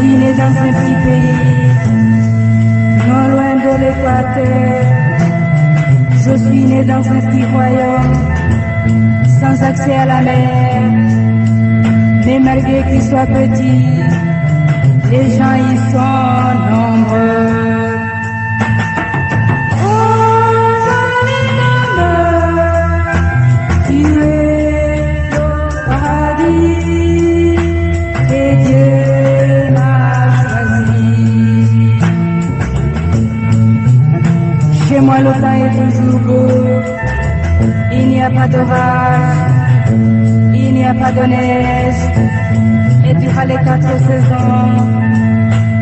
suis né dans un petit pays, non loin de l'équateur. Je suis né dans un petit royaume, sans accès à la mer. Mais malgré qu'il soit petit, les gens y sont nombreux. Moi, le temps est toujours beau, il n'y a pas d'orage, il n'y a pas de neige, et durant les 4 saisons,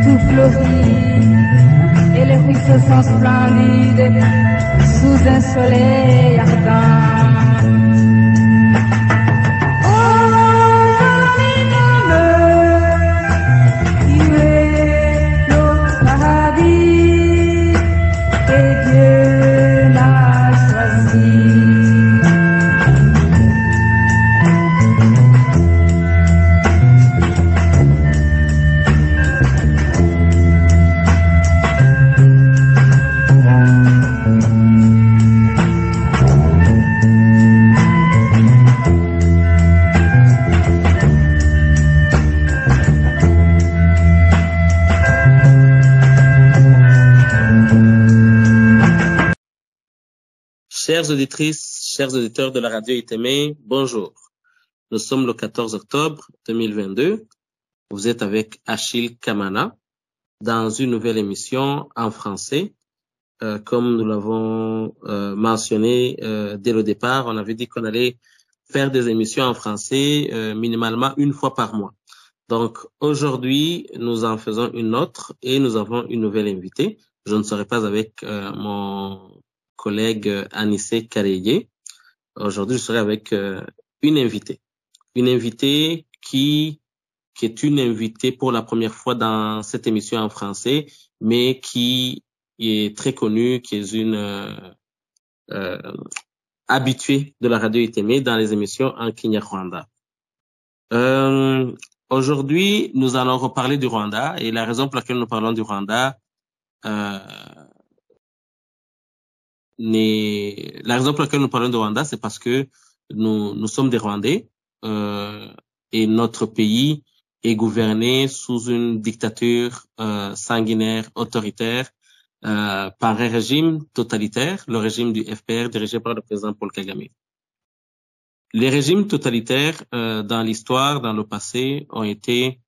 tout fleurit, et les ruisseaux sont splendides, sous un soleil ardent. Chères auditrices, chers auditeurs de la radio ITME, bonjour. Nous sommes le 14 octobre 2022. Vous êtes avec Achille Kamana dans une nouvelle émission en français. Comme nous l'avons mentionné dès le départ, on avait dit qu'on allait faire des émissions en français minimalement une fois par mois. Donc aujourd'hui, nous en faisons une autre et nous avons une nouvelle invitée. Je ne serai pas avec mon collègue Anissé Kareye. Aujourd'hui, je serai avec une invitée qui est une invitée pour la première fois dans cette émission en français, mais qui est très connue, qui est une habituée de la radio ITME dans les émissions en Kinyarwanda. Aujourd'hui, nous allons reparler du Rwanda, et la raison pour laquelle nous parlons du Rwanda, c'est parce que nous sommes des Rwandais et notre pays est gouverné sous une dictature sanguinaire, autoritaire, par un régime totalitaire, le régime du FPR dirigé par le président Paul Kagame. Les régimes totalitaires dans l'histoire, dans le passé, ont été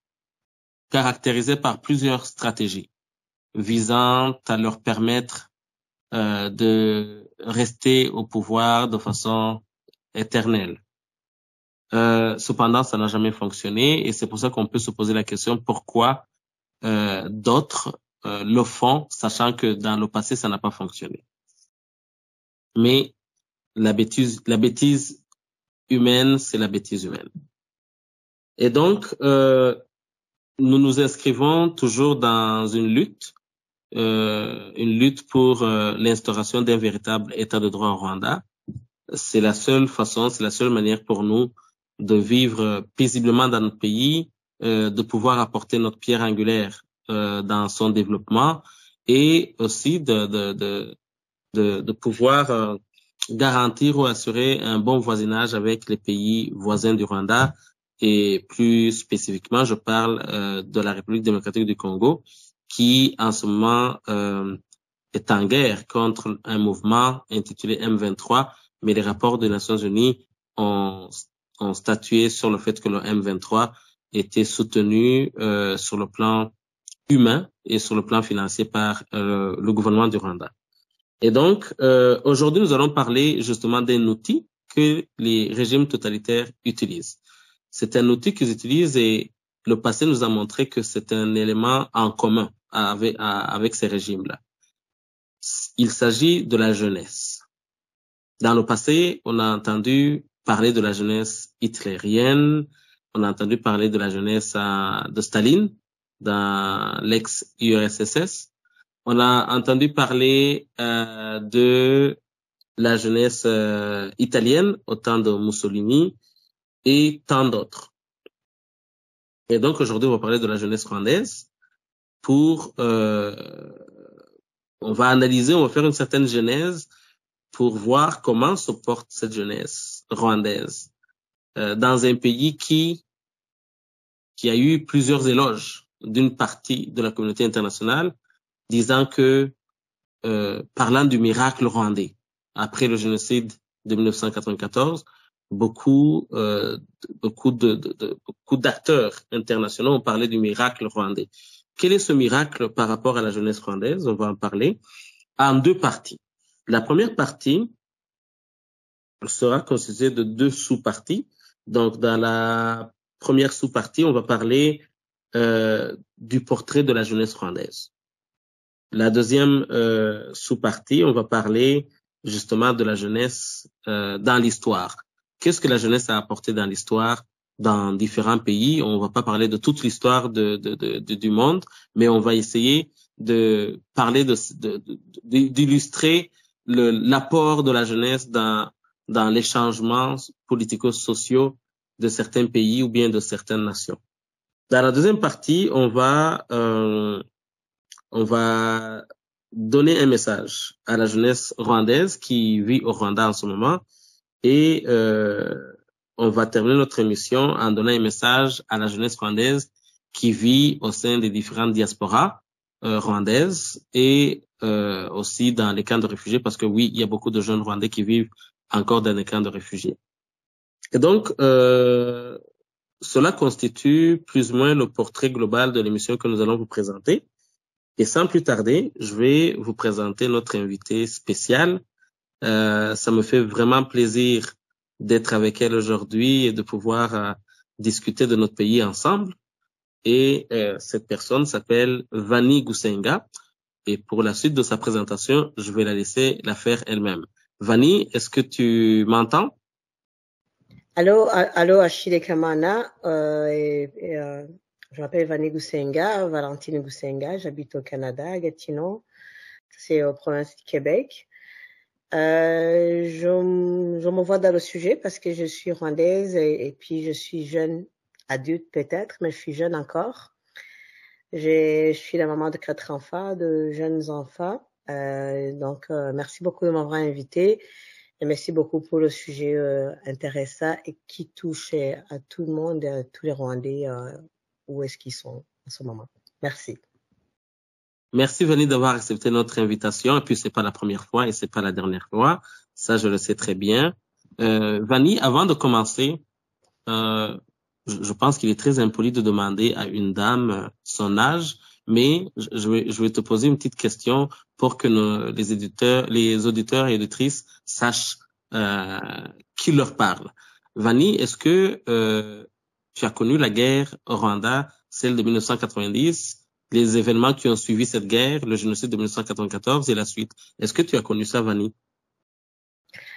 caractérisés par plusieurs stratégies visant à leur permettre de rester au pouvoir de façon éternelle. Cependant, ça n'a jamais fonctionné et c'est pour ça qu'on peut se poser la question pourquoi d'autres le font, sachant que dans le passé, ça n'a pas fonctionné. Mais la bêtise humaine, c'est la bêtise humaine. Et donc, nous nous inscrivons toujours dans une lutte pour l'instauration d'un véritable état de droit au Rwanda. C'est la seule façon, c'est la seule manière pour nous de vivre paisiblement dans notre pays, de pouvoir apporter notre pierre angulaire dans son développement et aussi de pouvoir garantir ou assurer un bon voisinage avec les pays voisins du Rwanda et plus spécifiquement, je parle de la République démocratique du Congo qui en ce moment est en guerre contre un mouvement intitulé M23, mais les rapports des Nations Unies ont statué sur le fait que le M23 était soutenu sur le plan humain et sur le plan financier par le gouvernement du Rwanda. Et donc, aujourd'hui, nous allons parler justement d'un outil que les régimes totalitaires utilisent. C'est un outil qu'ils utilisent et le passé nous a montré que c'est un élément en commun avec ces régimes-là. Il s'agit de la jeunesse. Dans le passé, on a entendu parler de la jeunesse hitlérienne, on a entendu parler de la jeunesse de Staline dans l'ex-URSS, on a entendu parler de la jeunesse italienne au temps de Mussolini et tant d'autres. Et donc, aujourd'hui, on va parler de la jeunesse rwandaise on va analyser, on va faire une certaine genèse pour voir comment se porte cette jeunesse rwandaise dans un pays qui a eu plusieurs éloges d'une partie de la communauté internationale, disant que, parlant du miracle rwandais, après le génocide de 1994, beaucoup d'acteurs internationaux ont parlé du miracle rwandais. Quel est ce miracle par rapport à la jeunesse rwandaise? On va en parler en deux parties. La première partie sera constituée de deux sous-parties. Donc, dans la première sous-partie, on va parler du portrait de la jeunesse rwandaise. La deuxième sous-partie, on va parler justement de la jeunesse dans l'histoire. Qu'est-ce que la jeunesse a apporté dans l'histoire dans différents pays? On va pas parler de toute l'histoire du monde, mais on va essayer de parler d'illustrer l'apport de la jeunesse dans les changements politico-sociaux de certains pays ou bien de certaines nations. Dans la deuxième partie, on va donner un message à la jeunesse rwandaise qui vit au Rwanda en ce moment et on va terminer notre émission en donnant un message à la jeunesse rwandaise qui vit au sein des différentes diasporas rwandaises et aussi dans les camps de réfugiés, parce que oui, il y a beaucoup de jeunes Rwandais qui vivent encore dans les camps de réfugiés. Et donc, cela constitue plus ou moins le portrait global de l'émission que nous allons vous présenter. Et sans plus tarder, je vais vous présenter notre invitée spéciale. Ça me fait vraiment plaisir d'être avec elle aujourd'hui et de pouvoir discuter de notre pays ensemble. Et cette personne s'appelle Vani Gusenga. Et pour la suite de sa présentation, je vais la laisser la faire elle-même. Vani, est-ce que tu m'entends? Allô, Achille Kamana. Je m'appelle Vani Gusenga, Valentine Gusenga. J'habite au Canada, à Gatineau. C'est aux provinces du Québec. Je me vois dans le sujet parce que je suis rwandaise et puis je suis jeune adulte peut-être, mais je suis jeune encore. Je suis la maman de 4 enfants, de jeunes enfants. Donc, merci beaucoup de m'avoir invité et merci beaucoup pour le sujet intéressant et qui touche à tout le monde, à tous les Rwandais, où est-ce qu'ils sont en ce moment. Merci. Merci Vani d'avoir accepté notre invitation. Et puis c'est pas la première fois et c'est pas la dernière fois. Ça, je le sais très bien. Vani, avant de commencer, je pense qu'il est très impoli de demander à une dame son âge, mais je vais te poser une petite question pour que les auditeurs et auditrices sachent qui leur parle. Vani, est-ce que tu as connu la guerre au Rwanda, celle de 1990, les événements qui ont suivi cette guerre, le génocide de 1994 et la suite? Est-ce que tu as connu ça, Vani?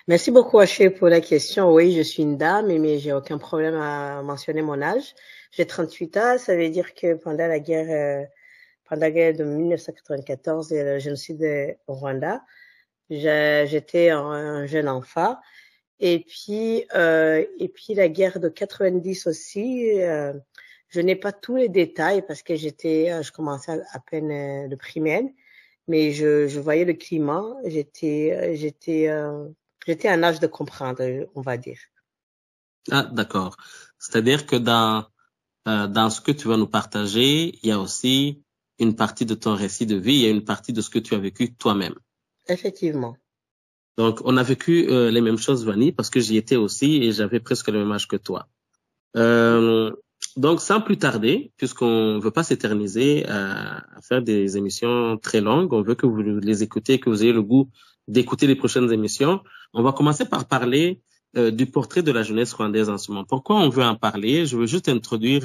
Merci beaucoup, Haché, pour la question. Oui, je suis une dame, mais j'ai aucun problème à mentionner mon âge. J'ai 38 ans, ça veut dire que pendant la guerre de 1994 et le génocide au Rwanda, j'étais un jeune enfant. Et puis la guerre de 90 aussi, je n'ai pas tous les détails parce que je commençais à peine le primaire, mais je voyais le climat, j'étais en âge de comprendre, on va dire. Ah, d'accord. C'est-à-dire que dans ce que tu vas nous partager, il y a aussi une partie de ton récit de vie, il y a une partie de ce que tu as vécu toi-même. Effectivement. Donc, on a vécu les mêmes choses, Vani, parce que j'y étais aussi et j'avais presque le même âge que toi. Donc, sans plus tarder, puisqu'on veut pas s'éterniser à faire des émissions très longues, on veut que vous les écoutez, que vous ayez le goût d'écouter les prochaines émissions. On va commencer par parler du portrait de la jeunesse rwandaise en ce moment. Pourquoi on veut en parler? Je veux juste introduire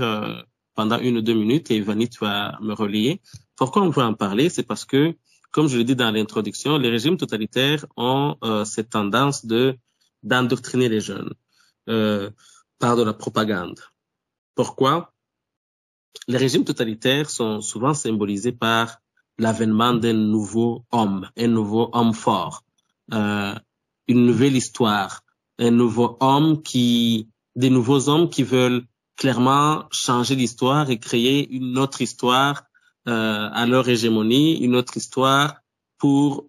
pendant 1 ou 2 minutes et Vani, tu vas me relayer. Pourquoi on veut en parler? C'est parce que, comme je l'ai dit dans l'introduction, les régimes totalitaires ont cette tendance d'endoctriner les jeunes par de la propagande. Pourquoi? Les régimes totalitaires sont souvent symbolisés par l'avènement d'un nouveau homme, un nouveau homme fort, une nouvelle histoire, des nouveaux hommes qui veulent clairement changer l'histoire et créer une autre histoire à leur hégémonie, une autre histoire pour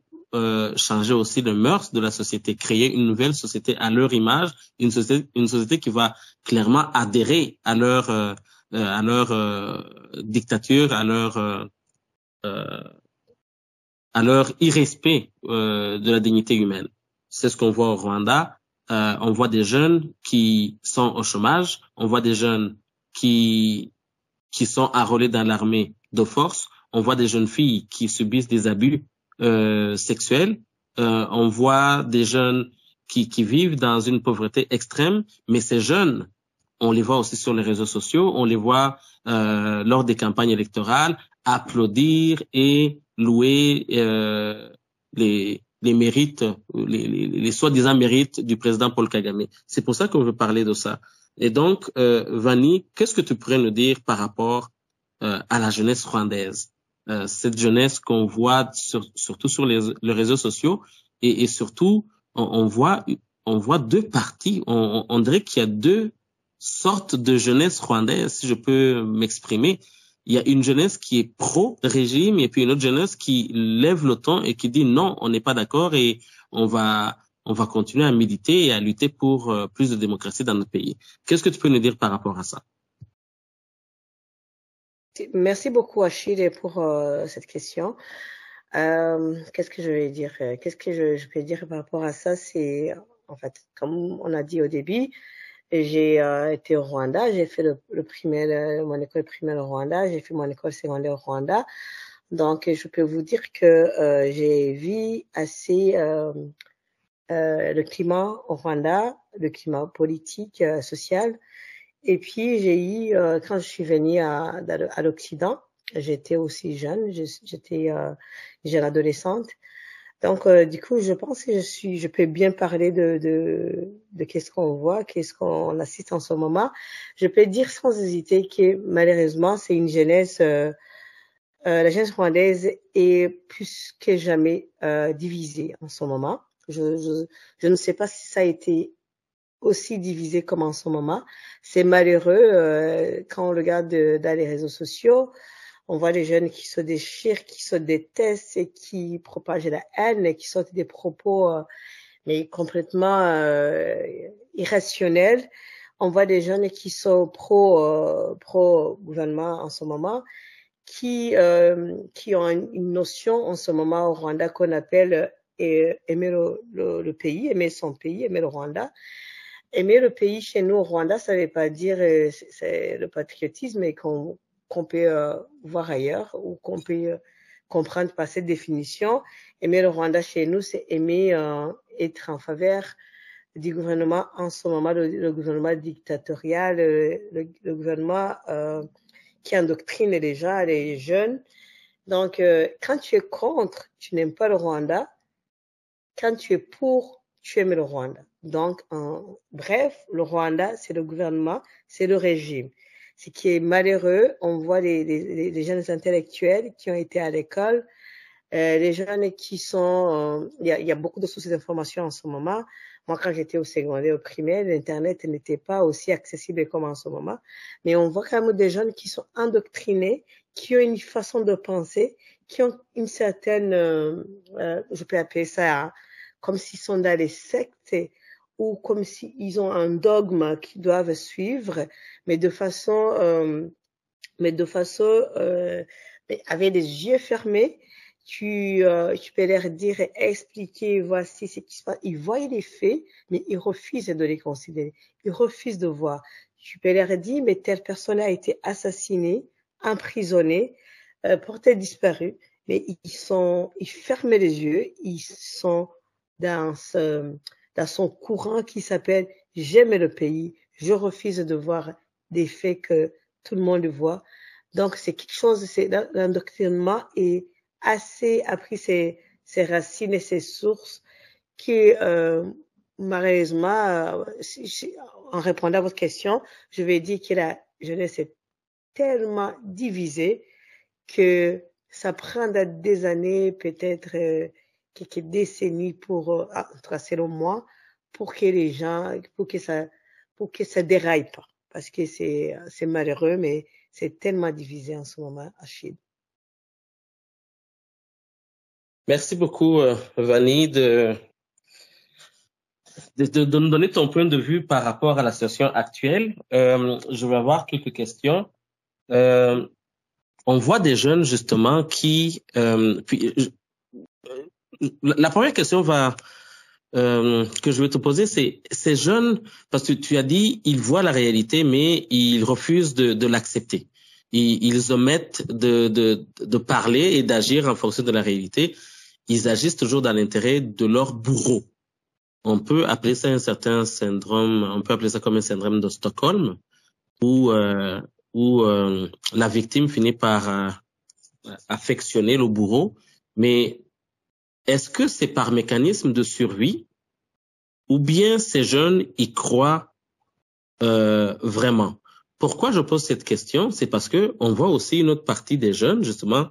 changer aussi le mœurs de la société, créer une nouvelle société à leur image, une société qui va clairement adhérer à leur dictature, à leur irrespect de la dignité humaine. C'est ce qu'on voit au Rwanda. On voit des jeunes qui sont au chômage, on voit des jeunes qui sont enrôlés dans l'armée de force, on voit des jeunes filles qui subissent des abus sexuels, on voit des jeunes qui vivent dans une pauvreté extrême, mais ces jeunes, on les voit aussi sur les réseaux sociaux, on les voit lors des campagnes électorales applaudir et louer les mérites, les soi-disant mérites du président Paul Kagame. C'est pour ça qu'on veut parler de ça. Et donc, Vanny, qu'est-ce que tu pourrais nous dire par rapport à la jeunesse rwandaise, cette jeunesse qu'on voit surtout sur les réseaux sociaux et surtout on voit deux parties. On dirait qu'il y a deux sortes de jeunesse rwandaise, si je peux m'exprimer. Il y a une jeunesse qui est pro-régime et puis une autre jeunesse qui lève le ton et qui dit non, on n'est pas d'accord et on va continuer à militer et à lutter pour plus de démocratie dans notre pays. Qu'est-ce que tu peux nous dire par rapport à ça? Merci beaucoup, Achille, pour cette question. Qu'est-ce que je vais dire? Qu'est-ce que je peux dire par rapport à ça? C'est, en fait, comme on a dit au début, j'ai été au Rwanda, j'ai fait le primaire, mon école primaire au Rwanda, j'ai fait mon école secondaire au Rwanda. Donc, je peux vous dire que j'ai vu assez le climat au Rwanda, le climat politique, social. Et puis, j'ai eu, quand je suis venue à l'Occident, j'étais aussi jeune, j'étais jeune adolescente. Donc, du coup, je pense que je peux bien parler de qu'est-ce qu'on voit, qu'est-ce qu'on assiste en ce moment. Je peux dire sans hésiter que malheureusement, c'est une jeunesse, la jeunesse rwandaise est plus que jamais divisée en ce moment. Je ne sais pas si ça a été aussi divisé comme en ce moment. C'est malheureux quand on regarde dans les réseaux sociaux. On voit les jeunes qui se déchirent, qui se détestent et qui propagent la haine et qui sortent des propos mais complètement irrationnels. On voit des jeunes qui sont pro gouvernement en ce moment, qui ont une notion en ce moment au Rwanda qu'on appelle aimer le pays, aimer son pays, aimer le Rwanda. Aimer le pays chez nous au Rwanda, ça ne veut pas dire c'est le patriotisme et qu'on peut voir ailleurs ou qu'on peut comprendre par cette définition. Aimer le Rwanda chez nous, c'est aimer être en faveur du gouvernement en ce moment, le gouvernement dictatorial, le gouvernement qui endoctrine les gens, les jeunes. Donc, quand tu es contre, tu n'aimes pas le Rwanda. Quand tu es pour, tu aimes le Rwanda. Donc, bref, le Rwanda, c'est le gouvernement, c'est le régime. Ce qui est malheureux, on voit les jeunes intellectuels qui ont été à l'école, les jeunes qui sont, il y a beaucoup de sources d'informations en ce moment. Moi, quand j'étais au secondaire, au primaire, l'Internet n'était pas aussi accessible comme en ce moment. Mais on voit quand même des jeunes qui sont endoctrinés, qui ont une façon de penser, qui ont une certaine, je peux appeler ça, comme s'ils sont dans les sectes ou comme s'ils ont un dogme qu'ils doivent suivre, mais de façon, avec les yeux fermés. Tu peux leur dire, expliquer, voici ce qui se passe. Ils voient les faits, mais ils refusent de les considérer. Ils refusent de voir. Tu peux leur dire, mais telle personne a été assassinée, emprisonnée, portée disparue, mais ils ferment les yeux, ils sont dans son courant qui s'appelle j'aime le pays, je refuse de voir des faits que tout le monde voit. Donc c'est quelque chose, c'est l'endoctrinement est assez a pris ses racines et ses sources qui malheureusement en répondant à votre question, je vais dire que la jeunesse est tellement divisée que ça prend des années, peut-être quelques décennies pour, en tout cas selon moi, pour que les gens, pour que ça déraille pas. parce que c'est malheureux, mais c'est tellement divisé en ce moment, Achille. Merci beaucoup, Vanny, de nous donner ton point de vue par rapport à la situation actuelle. Je vais avoir quelques questions. On voit des jeunes, justement, la première question que je vais te poser, c'est ces jeunes, parce que tu as dit, ils voient la réalité, mais ils refusent de l'accepter. Ils omettent de parler et d'agir en fonction de la réalité. Ils agissent toujours dans l'intérêt de leur bourreau. On peut appeler ça un certain syndrome, on peut appeler ça comme un syndrome de Stockholm, où la victime finit par affectionner le bourreau. Mais est-ce que c'est par mécanisme de survie ou bien ces jeunes y croient vraiment? Pourquoi je pose cette question? C'est parce que on voit aussi une autre partie des jeunes, justement,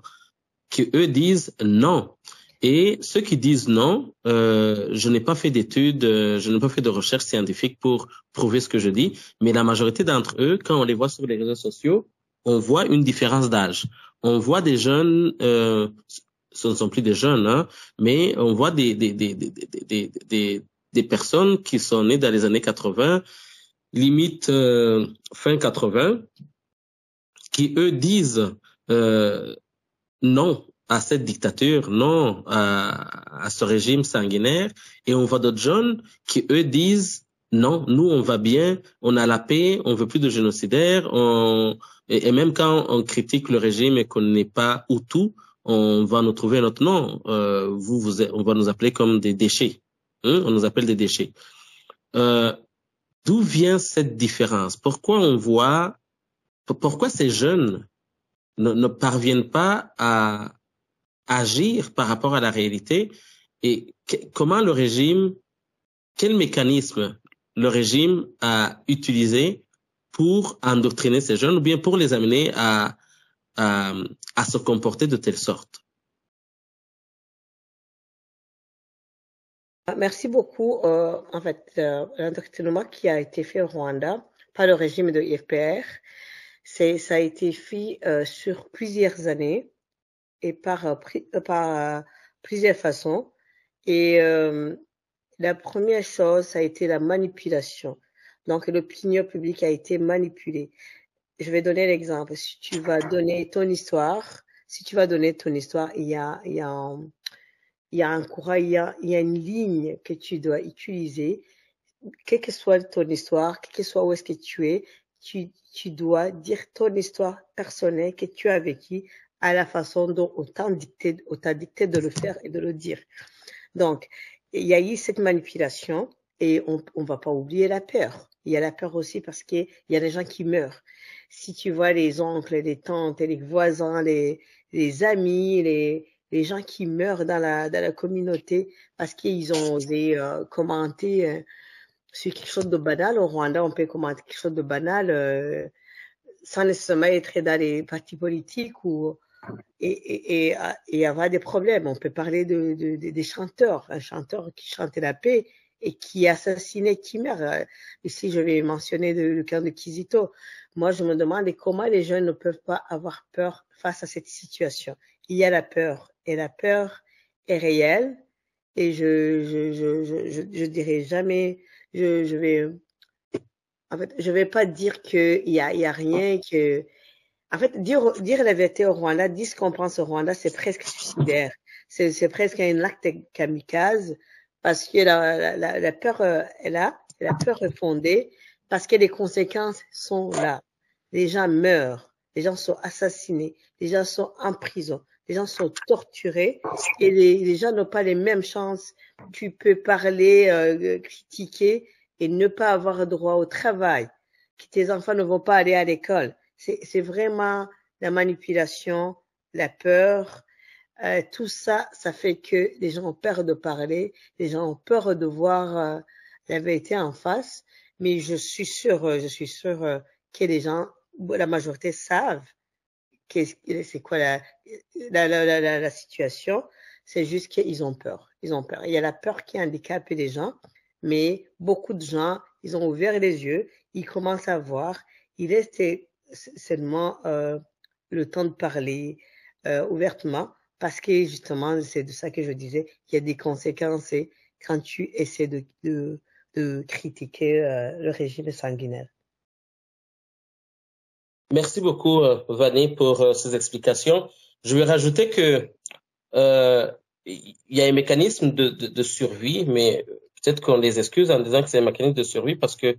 qui eux disent non. Et ceux qui disent non, je n'ai pas fait d'études, je n'ai pas fait de recherche scientifique pour prouver ce que je dis, mais la majorité d'entre eux, quand on les voit sur les réseaux sociaux, on voit une différence d'âge. On voit des jeunes, ce ne sont plus des jeunes, hein, mais on voit des personnes qui sont nées dans les années 80, limite fin 80, qui eux disent non à cette dictature, non à ce régime sanguinaire, et on voit d'autres jeunes qui eux disent non, nous on va bien, on a la paix, on veut plus de génocidaires, et même quand on critique le régime et qu'on n'est pas Hutu, on va nous trouver notre nom, on va nous appeler comme des déchets, hein? On nous appelle des déchets. D'où vient cette différence? Pourquoi ces jeunes ne parviennent pas à agir par rapport à la réalité, et comment quel mécanisme le régime a utilisé pour endoctriner ces jeunes ou bien pour les amener à se comporter de telle sorte? Merci beaucoup. En fait, l'endoctrinement qui a été fait au Rwanda par le régime de l'IFPR, ça a été fait sur plusieurs années et par plusieurs façons. Et la première chose, ça a été la manipulation. Donc, l'opinion publique a été manipulée. Je vais donner l'exemple. Si tu vas donner ton histoire, il y a un courant, il y a une ligne que tu dois utiliser. Quelle que soit ton histoire, quel que soit où est-ce que tu es, tu dois dire ton histoire personnelle que tu as vécue à la façon dont on t'a dicté de le faire et de le dire. Donc, il y a eu cette manipulation et on va pas oublier la peur. Il y a la peur aussi parce qu'il y a des gens qui meurent. Si tu vois les oncles, les tantes, les voisins, les amis, les gens qui meurent dans la communauté parce qu'ils ont osé commenter sur quelque chose de banal. Au Rwanda, on peut commenter quelque chose de banal sans nécessairement être dans les partis politiques et avoir des problèmes. On peut parler des chanteurs, un chanteur qui chantait la paix et qui assassinait, qui meurt. Ici, je vais mentionner le cas de Kizito. Moi, je me demande comment les jeunes ne peuvent pas avoir peur face à cette situation. Il y a la peur et la peur est réelle et je dirais jamais, je vais pas dire qu'il y a rien que. En fait, dire la vérité au Rwanda, dire ce qu'on pense au Rwanda, c'est presque suicidaire. C'est presque un acte kamikaze parce que la peur est là, la peur est fondée parce que les conséquences sont là. Les gens meurent, les gens sont assassinés, les gens sont en prison, les gens sont torturés et les gens n'ont pas les mêmes chances. Tu peux parler, critiquer et ne pas avoir droit au travail, que tes enfants ne vont pas aller à l'école. C'est vraiment la manipulation, la peur, tout ça, ça fait que les gens ont peur de parler, les gens ont peur de voir la vérité en face. Mais je suis sûre que les gens, la majorité savent c'est quoi la situation. C'est juste qu'ils ont peur. Ils ont peur. Il y a la peur qui handicape les gens, mais beaucoup de gens, ils ont ouvert les yeux, il commence à voir, il laisse seulement le temps de parler ouvertement, parce que justement, c'est de ça que je disais, il y a des conséquences quand tu essaies de critiquer le régime sanguinaire. Merci beaucoup, Vanny, pour ces explications. Je vais rajouter que il y a un mécanisme de survie, mais peut-être qu'on les excuse en disant que c'est un mécanisme de survie parce que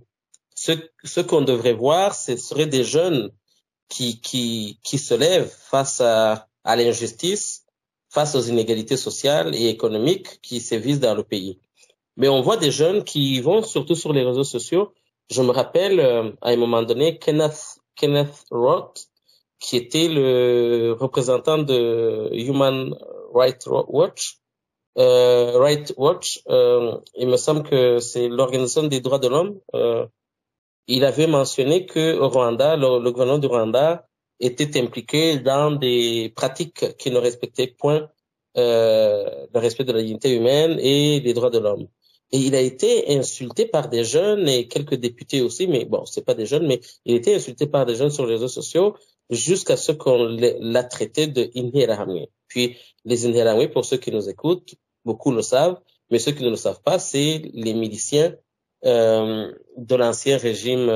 ce qu'on devrait voir, ce seraient des jeunes qui se lèvent face à l'injustice, face aux inégalités sociales et économiques qui sévissent dans le pays. Mais on voit des jeunes qui vont surtout sur les réseaux sociaux. Je me rappelle à un moment donné Kenneth Roth, qui était le représentant de Human Rights Watch. Il me semble que c'est l'organisation des droits de l'homme. Il avait mentionné que au Rwanda, le gouvernement du Rwanda était impliqué dans des pratiques qui ne respectaient point le respect de la dignité humaine et les droits de l'homme. Et il a été insulté par des jeunes et quelques députés aussi, mais bon, c'est pas des jeunes, mais il a été insulté par des jeunes sur les réseaux sociaux jusqu'à ce qu'on l'a traité de Interahamwe. Puis les Interahamwe, pour ceux qui nous écoutent, beaucoup le savent, mais ceux qui ne le savent pas, c'est les miliciens de l'ancien régime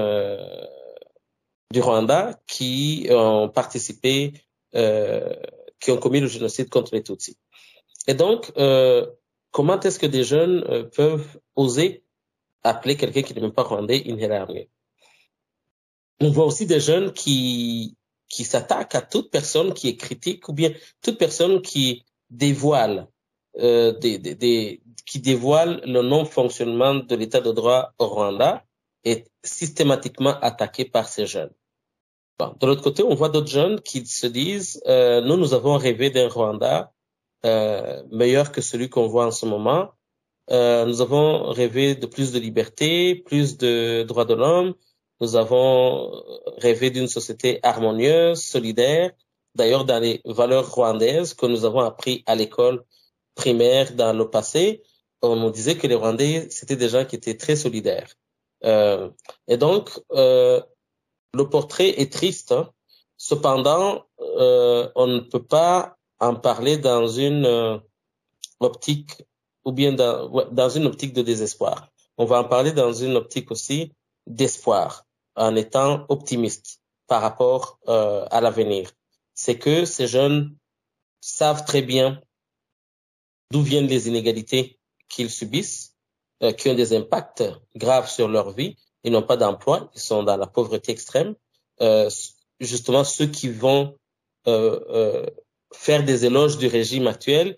du Rwanda qui ont participé, qui ont commis le génocide contre les Tutsis. Et donc, comment est-ce que des jeunes peuvent oser appeler quelqu'un qui n'est même pas rwandais Interahamwe? On voit aussi des jeunes qui s'attaquent à toute personne qui est critique ou bien toute personne qui dévoile qui dévoile le non-fonctionnement de l'état de droit au Rwanda est systématiquement attaqué par ces jeunes. Bon, de l'autre côté, on voit d'autres jeunes qui se disent nous avons rêvé d'un Rwanda meilleur que celui qu'on voit en ce moment. Nous avons rêvé de plus de liberté, plus de droits de l'homme. Nous avons rêvé d'une société harmonieuse, solidaire. D'ailleurs, dans les valeurs rwandaises que nous avons appris à l'école primaire dans le passé, on nous disait que les Rwandais, c'était des gens qui étaient très solidaires. Et donc, le portrait est triste. Hein. Cependant, on ne peut pas en parler dans une optique ou bien dans une optique de désespoir. On va en parler dans une optique aussi d'espoir, en étant optimiste par rapport à l'avenir. C'est que ces jeunes savent très bien d'où viennent les inégalités qu'ils subissent, qui ont des impacts graves sur leur vie. Ils n'ont pas d'emploi, ils sont dans la pauvreté extrême. Justement, ceux qui vont faire des éloges du régime actuel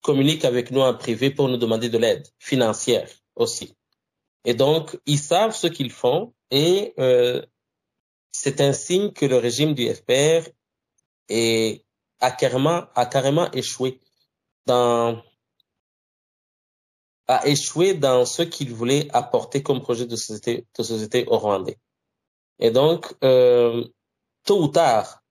communiquent avec nous en privé pour nous demander de l'aide financière aussi. Et donc, ils savent ce qu'ils font et c'est un signe que le régime du FPR a carrément échoué dans ce qu'il voulait apporter comme projet de société au Rwandais. Et donc, tôt ou tard,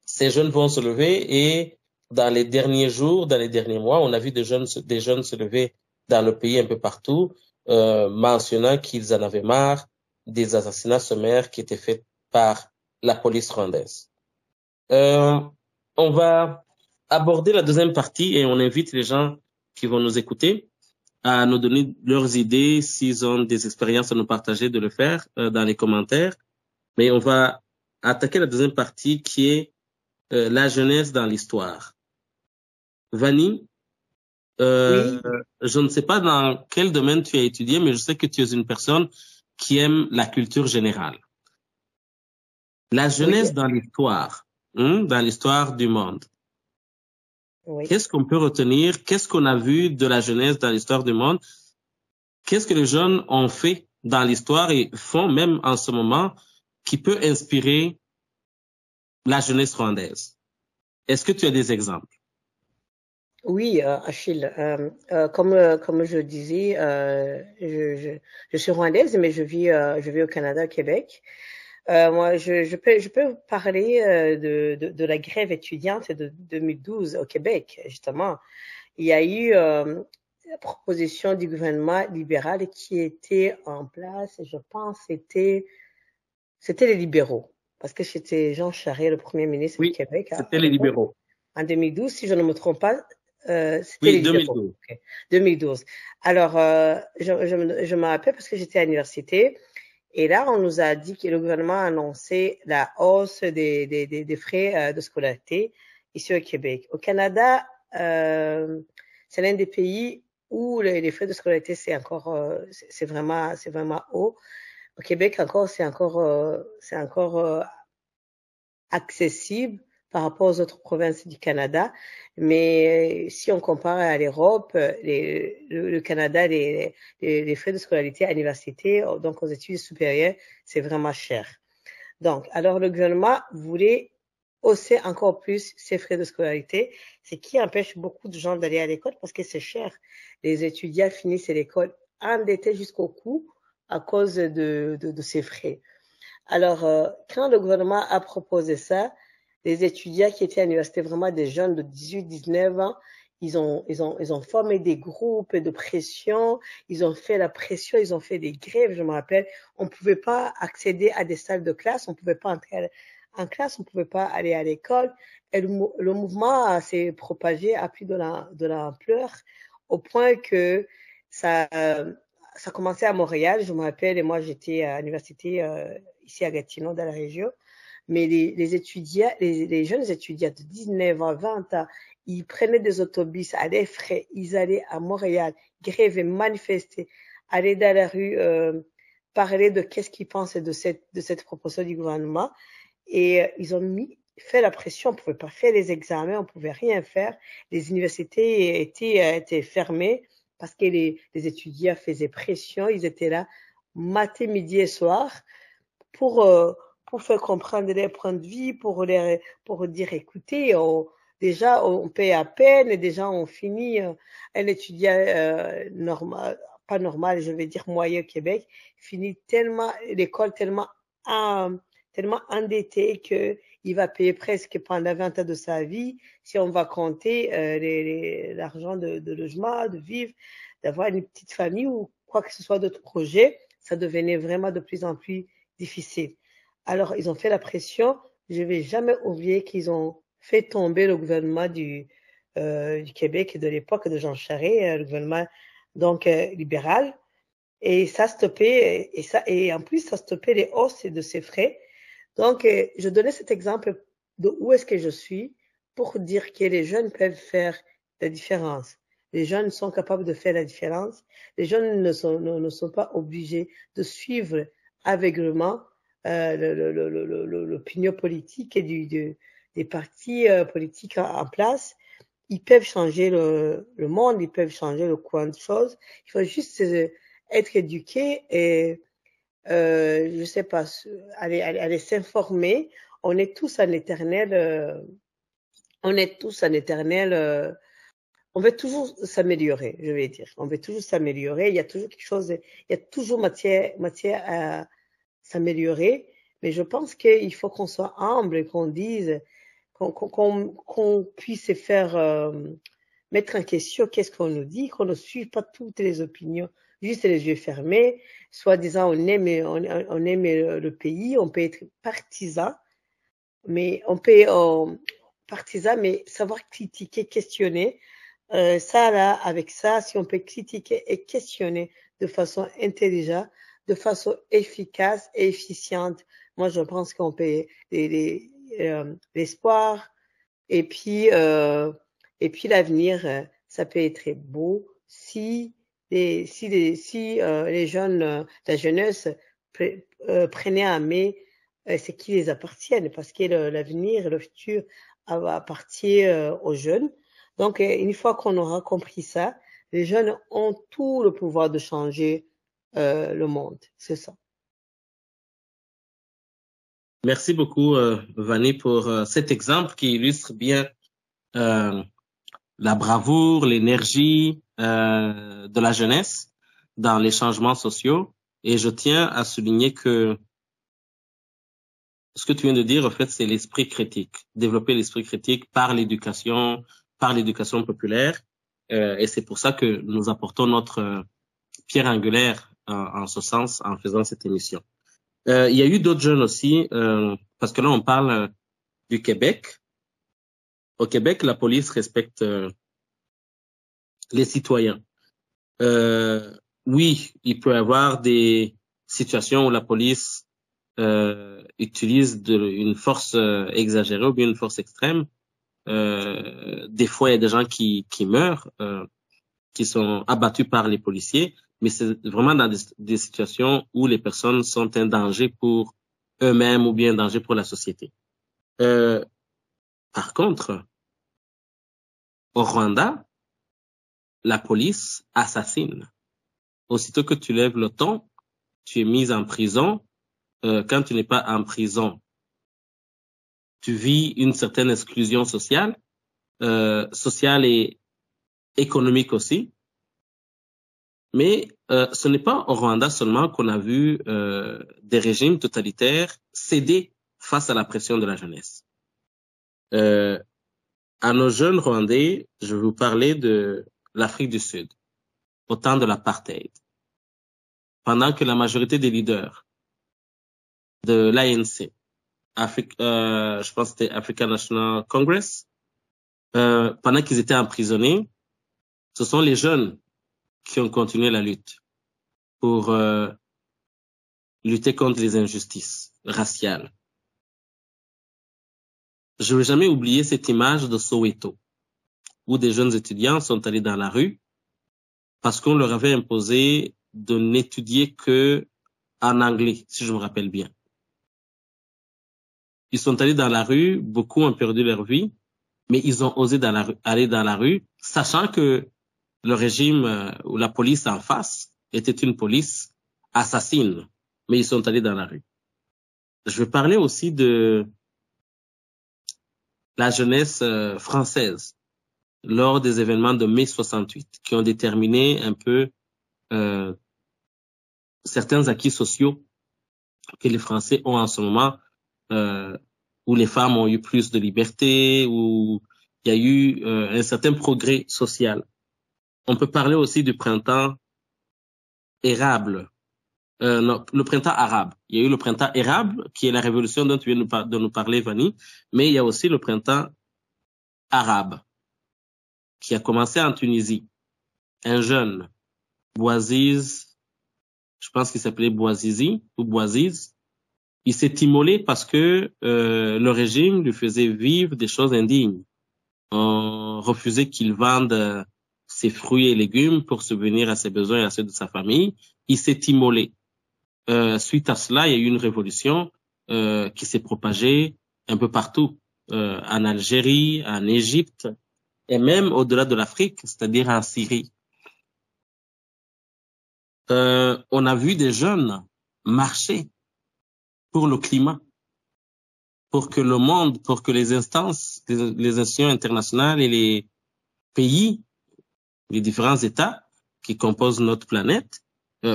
ces jeunes vont se lever et dans les derniers jours, dans les derniers mois, on a vu des jeunes se lever dans le pays un peu partout, mentionnant qu'ils en avaient marre des assassinats sommaires qui étaient faits par la police rwandaise. On va aborder la deuxième partie et on invite les gens qui vont nous écouter à nous donner leurs idées, s'ils ont des expériences à nous partager, de le faire dans les commentaires. Mais on va attaquer la deuxième partie qui est la jeunesse dans l'histoire. Vanny, Oui. je ne sais pas dans quel domaine tu as étudié, mais je sais que tu es une personne qui aime la culture générale. La jeunesse Oui. dans l'histoire du monde. Oui. Qu'est-ce qu'on peut retenir? Qu'est-ce qu'on a vu de la jeunesse dans l'histoire du monde? Qu'est-ce que les jeunes ont fait dans l'histoire et font même en ce moment qui peut inspirer la jeunesse rwandaise? Est-ce que tu as des exemples? Oui, Achille, comme je disais, je suis rwandaise, mais je vis au Canada, au Québec. Moi, je peux parler de la grève étudiante de 2012 au Québec, justement. Il y a eu proposition du gouvernement libéral qui était en place, je pense, c'était les libéraux. Parce que c'était Jean Charest, le premier ministre du Québec. C'était les libéraux. En 2012, si je ne me trompe pas, c'était les libéraux. 2012. Okay. 2012. Alors, je me rappelle parce que j'étais à l'université. Et là, on nous a dit que le gouvernement a annoncé la hausse des frais de scolarité ici au Québec. Au Canada, c'est l'un des pays où les frais de scolarité c'est vraiment haut. Au Québec encore, c'est encore accessible par rapport aux autres provinces du Canada. Mais si on compare à l'Europe, le Canada, les frais de scolarité à l'université, donc aux études supérieures, c'est vraiment cher. Donc, alors le gouvernement voulait hausser encore plus ces frais de scolarité, ce qui empêche beaucoup de gens d'aller à l'école parce que c'est cher. Les étudiants finissent l'école endettés jusqu'au cou à cause de ces frais. Alors, quand le gouvernement a proposé ça, les étudiants qui étaient à l'université, vraiment des jeunes de 18-19 ans, ils ont formé des groupes de pression, ils ont fait la pression, ils ont fait des grèves, je me rappelle. On ne pouvait pas accéder à des salles de classe, on ne pouvait pas entrer en classe, on ne pouvait pas aller à l'école. Et le mouvement s'est propagé à plus de l'ampleur au point que ça commençait à Montréal, je me rappelle, et moi j'étais à l'université ici à Gatineau, dans la région. Mais les étudiants, les jeunes étudiants de 19 ans, 20 ans, ils prenaient des autobus à des frais, ils allaient à Montréal, gréver, manifester, aller dans la rue, parler de qu'est-ce qu'ils pensaient de cette proposition du gouvernement. Et ils ont fait la pression, on pouvait pas faire les examens, on pouvait rien faire. Les universités étaient fermées parce que les étudiants faisaient pression, ils étaient là matin, midi et soir pour faire comprendre les points de vue, pour dire écoutez, déjà on paye à peine et déjà on finit un étudiant normal, pas normal, je vais dire moyen au Québec, finit l'école tellement endetté que il va payer presque pendant 20 ans de sa vie, si on va compter l'argent de logement, de vivre, d'avoir une petite famille ou quoi que ce soit d'autres projets, ça devenait vraiment de plus en plus difficile. Alors, ils ont fait la pression. Je vais jamais oublier qu'ils ont fait tomber le gouvernement du Québec de l'époque de Jean Charest, le gouvernement donc libéral, et ça stoppait et en plus ça stoppait les hausses de ces frais. Donc, je donnais cet exemple de où est-ce que je suis pour dire que les jeunes peuvent faire la différence. Les jeunes sont capables de faire la différence. Les jeunes ne sont pas obligés de suivre aveuglément l'opinion politique et des partis politiques en place. Ils peuvent changer le monde, ils peuvent changer le coin de choses. Il faut juste être éduqué et je sais pas, aller s'informer. On est tous en éternel, on veut toujours s'améliorer, je vais dire. On veut toujours s'améliorer. Il y a toujours quelque chose, il y a toujours matière à s'améliorer. Mais je pense qu'il faut qu'on soit humble et qu'on dise, qu'on puisse faire, mettre en question qu'est-ce qu'on nous dit, qu'on ne suive pas toutes les opinions, juste les yeux fermés, soi-disant on aime le pays, on peut être partisan, mais mais savoir critiquer, questionner, ça là, avec ça, si on peut critiquer et questionner de façon intelligente, de façon efficace et efficiente, moi je pense qu'on peut l'espoir et puis l'avenir, ça peut être beau si les jeunes, la jeunesse prenaient en main ce qui les appartient, parce que l'avenir, le futur appartient aux jeunes. Donc, une fois qu'on aura compris ça, les jeunes ont tout le pouvoir de changer le monde. C'est ça. Merci beaucoup, Vanny, pour cet exemple qui illustre bien la bravoure, l'énergie de la jeunesse dans les changements sociaux. Et je tiens à souligner que ce que tu viens de dire, en fait, c'est l'esprit critique. Développer l'esprit critique par l'éducation populaire. Et c'est pour ça que nous apportons notre pierre angulaire en ce sens en faisant cette émission. Il y a eu d'autres jeunes aussi, parce que là on parle du Québec. Au Québec, la police respecte les citoyens. Oui, il peut y avoir des situations où la police utilise une force exagérée ou bien une force extrême. Des fois, il y a des gens qui meurent, qui sont abattus par les policiers, mais c'est vraiment dans des situations où les personnes sont un danger pour eux-mêmes ou bien un danger pour la société. Par contre, au Rwanda, la police assassine. Aussitôt que tu lèves le ton, tu es mis en prison. Quand tu n'es pas en prison, tu vis une certaine exclusion sociale, sociale et économique aussi. Mais ce n'est pas au Rwanda seulement qu'on a vu des régimes totalitaires céder face à la pression de la jeunesse. À nos jeunes Rwandais, je vais vous parler de l'Afrique du Sud, au temps de l'apartheid. Pendant que la majorité des leaders de l'ANC, je pense que c'était African National Congress, pendant qu'ils étaient emprisonnés, ce sont les jeunes qui ont continué la lutte pour lutter contre les injustices raciales. Je ne vais jamais oublier cette image de Soweto, où des jeunes étudiants sont allés dans la rue parce qu'on leur avait imposé de n'étudier que en anglais, si je me rappelle bien. Ils sont allés dans la rue, beaucoup ont perdu leur vie, mais ils ont osé aller dans la rue, sachant que le régime ou la police en face était une police assassine, mais ils sont allés dans la rue. Je vais parler aussi de la jeunesse française lors des événements de mai 68 qui ont déterminé un peu certains acquis sociaux que les Français ont en ce moment, où les femmes ont eu plus de liberté, où il y a eu un certain progrès social. On peut parler aussi du printemps érable. Non, le printemps arabe. Il y a eu le printemps érable, qui est la révolution dont tu viens de nous parler, Vanny, mais il y a aussi le printemps arabe, qui a commencé en Tunisie. Un jeune, Bouaziz, je pense qu'il s'appelait Bouazizi ou Bouaziz, il s'est immolé parce que le régime lui faisait vivre des choses indignes. On refusait qu'il vende ses fruits et légumes pour subvenir à ses besoins et à ceux de sa famille. Il s'est immolé. Suite à cela, il y a eu une révolution qui s'est propagée un peu partout, en Algérie, en Égypte, et même au-delà de l'Afrique, c'est-à-dire en Syrie. On a vu des jeunes marcher pour le climat, pour que le monde, pour que les instances, les institutions internationales et les pays, les différents États qui composent notre planète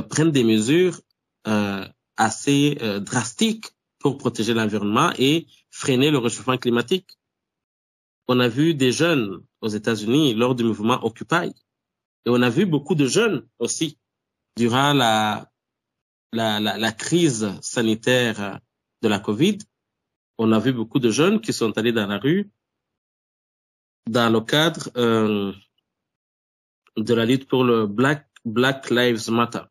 prennent des mesures assez drastiques pour protéger l'environnement et freiner le réchauffement climatique. On a vu des jeunes aux États-Unis lors du mouvement Occupy, et on a vu beaucoup de jeunes aussi durant la crise sanitaire de la Covid. On a vu beaucoup de jeunes qui sont allés dans la rue dans le cadre de la lutte pour le Black Lives Matter,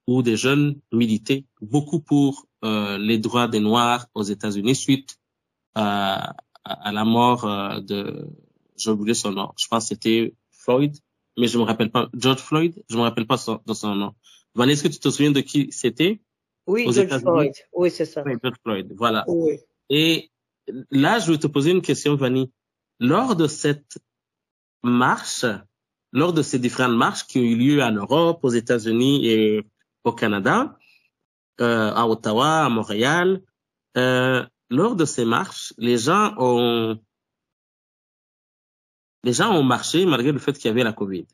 où des jeunes militaient beaucoup pour les droits des Noirs aux États-Unis suite à la mort j'ai oublié son nom, je pense que c'était Floyd, mais je me rappelle pas, George Floyd, je me rappelle pas de son nom. Vanessa, est-ce que tu te souviens de qui c'était? Oui, George Floyd, oui, c'est ça. Oui, George Floyd, voilà. Oui. Et là, je vais te poser une question, Vanny. Lors de cette marche, lors de ces différentes marches qui ont eu lieu en Europe, aux États-Unis et au Canada, à Ottawa, à Montréal, lors de ces marches, les gens ont marché malgré le fait qu'il y avait la COVID.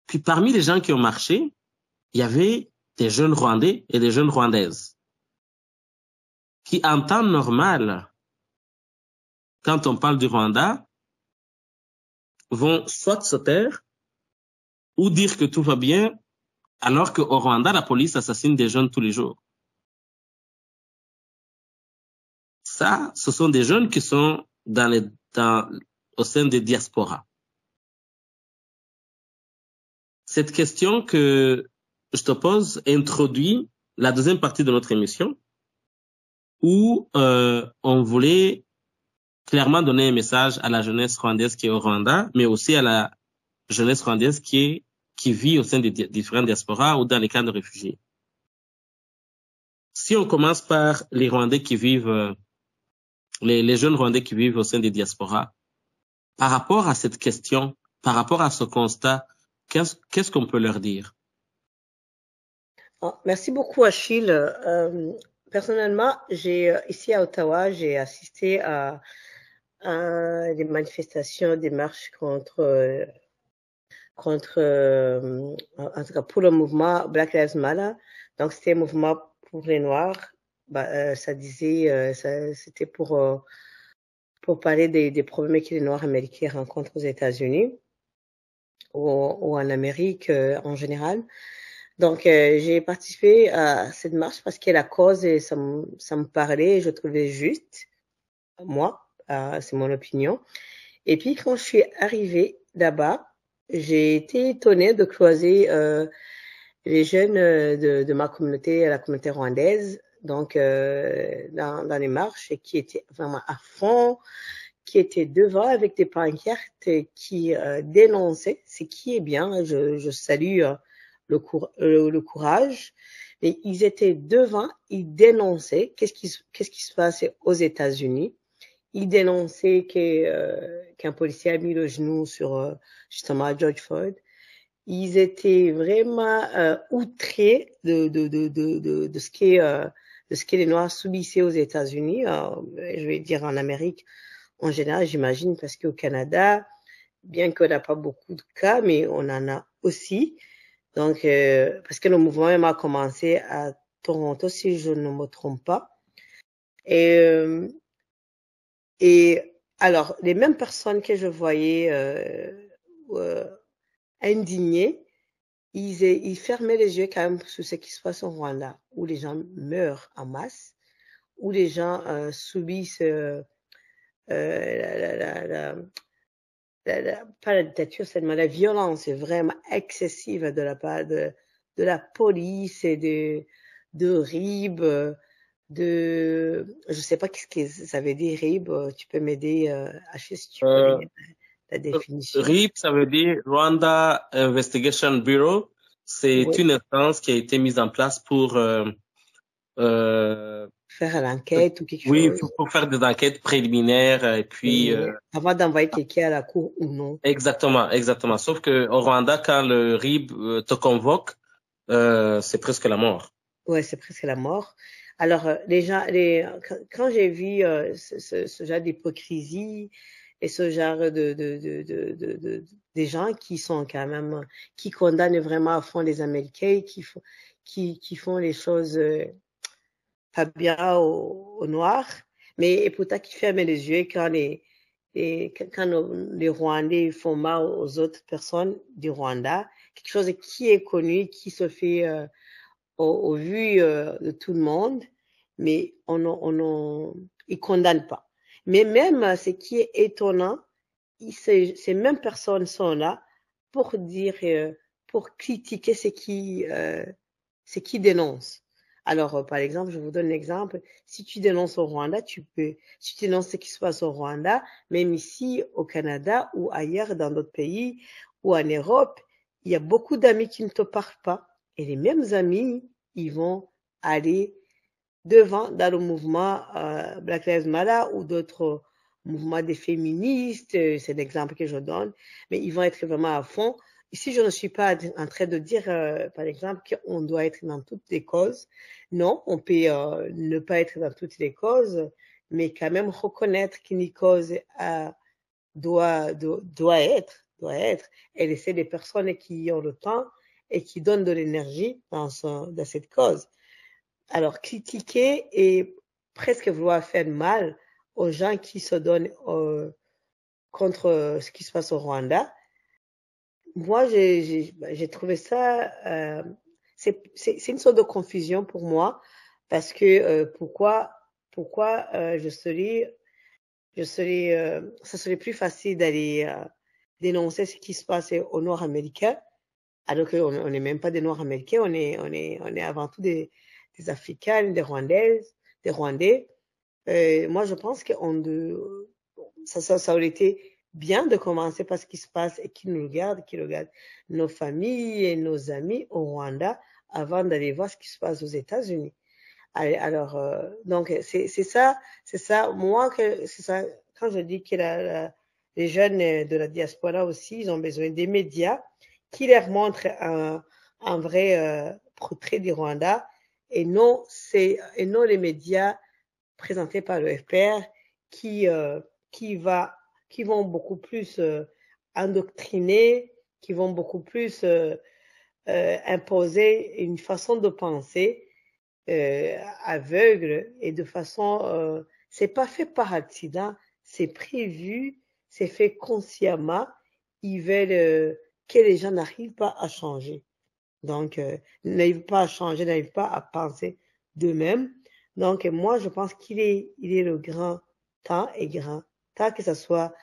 Puis parmi les gens qui ont marché, il y avait des jeunes Rwandais et des jeunes Rwandaises qui, en temps normal, quand on parle du Rwanda, vont soit se taire, ou dire que tout va bien, alors qu'au Rwanda, la police assassine des jeunes tous les jours. Ça, ce sont des jeunes qui sont au sein des diasporas. Cette question que je te pose introduit la deuxième partie de notre émission, où on voulait clairement donner un message à la jeunesse rwandaise qui est au Rwanda, mais aussi à la jeunesse rwandaise qui vit au sein des différentes diasporas ou dans les camps de réfugiés. Si on commence par les Rwandais qui vivent, les jeunes Rwandais qui vivent au sein des diasporas, par rapport à cette question, par rapport à ce constat, qu'est-ce qu'on peut leur dire? Merci beaucoup, Achille. Personnellement, ici à Ottawa, j'ai assisté à des manifestations, des marches en tout cas pour le mouvement Black Lives Matter. Donc, c'était un mouvement pour les Noirs. Ça disait, c'était pour parler des problèmes que les Noirs américains rencontrent aux États-Unis ou en Amérique en général. Donc, j'ai participé à cette marche parce que la cause, ça me parlait et je trouvais juste, moi, c'est mon opinion. Et puis, quand je suis arrivée là-bas, j'ai été étonnée de croiser les jeunes de ma communauté, la communauté rwandaise, donc dans les marches, et qui étaient vraiment à fond, qui étaient devant avec des pancartes qui dénonçaient, ce qui est bien. Je salue le courage. Et ils étaient devant, ils dénonçaient qu'est-ce qui se passait aux États-Unis. Ils dénonçaient qu'un policier a mis le genou sur justement George Floyd. Ils étaient vraiment outrés de ce que les Noirs subissaient aux États-Unis. Je vais dire en Amérique en général, j'imagine, parce qu'au Canada, bien qu'on n'a pas beaucoup de cas, mais on en a aussi. Donc, parce que le mouvement même a commencé à Toronto, si je ne me trompe pas. Et alors, les mêmes personnes que je voyais indignées, ils fermaient les yeux quand même sur ce qui se passe au Rwanda, où les gens meurent en masse, où les gens subissent pas la dictature, seulement la violence est vraiment excessive de la part de la police et de RIB, je sais pas qu'est-ce que ça veut dire RIB, tu peux m'aider, Achille, si tu connais la définition. RIB, ça veut dire Rwanda Investigation Bureau. C'est une instance qui a été mise en place pour faire l'enquête ou quelque chose. Oui, pour faire des enquêtes préliminaires et puis avant d'envoyer quelqu'un à la cour ou non. Exactement. Sauf que au Rwanda, quand le RIB te convoque, c'est presque la mort. Ouais, c'est presque la mort. Alors les gens, quand j'ai vu ce genre d'hypocrisie et ce genre des gens qui sont quand même qui condamnent vraiment à fond les Américains, qui font les choses pas bien aux Noirs, mais pourtant qui ferment les yeux quand les Rwandais font mal aux autres personnes du Rwanda, quelque chose qui est connu, qui se fait au vu de tout le monde, mais ils condamnent pas. Mais même ce qui est étonnant, ces mêmes personnes sont là pour dire, pour critiquer ce qui dénoncent. Alors, par exemple, je vous donne un exemple. Si tu dénonces au Rwanda, si tu dénonces ce qui se passe au Rwanda, même ici au Canada ou ailleurs dans d'autres pays ou en Europe, il y a beaucoup d'amis qui ne te parlent pas. Et les mêmes amis, ils vont aller devant dans le mouvement Black Lives Matter ou d'autres mouvements des féministes. C'est l'exemple que je donne. Mais ils vont être vraiment à fond. Ici, je ne suis pas en train de dire, par exemple, qu'on doit être dans toutes les causes. Non, on peut ne pas être dans toutes les causes, mais quand même reconnaître qu'une cause doit être, et laisser les personnes qui ont le temps et qui donnent de l'énergie dans cette cause. Alors, critiquer et presque vouloir faire mal aux gens qui se donnent contre ce qui se passe au Rwanda, moi, j'ai trouvé ça, c'est une sorte de confusion pour moi, parce que pourquoi ça serait plus facile d'aller dénoncer ce qui se passe aux Noirs américains, alors qu'on n'est même pas des Noirs américains, on est avant tout des Africains, des Rwandaises, des Rwandais. Moi, je pense que ça aurait été bien de commencer par ce qui se passe et qui regarde nos familles et nos amis au Rwanda avant d'aller voir ce qui se passe aux États-Unis. Alors, donc, c'est ça, moi, c'est ça, quand je dis que les jeunes de la diaspora aussi, ils ont besoin des médias qui leur montrent un vrai portrait du Rwanda et non les médias présentés par le FPR qui vont beaucoup plus endoctriner, qui vont beaucoup plus imposer une façon de penser aveugle et de façon c'est pas fait par accident, c'est prévu, c'est fait consciemment. Ils veulent que les gens n'arrivent pas à changer, donc n'arrivent pas à changer, n'arrivent pas à penser d'eux-mêmes. Donc moi je pense qu'il est le grand temps que ce soit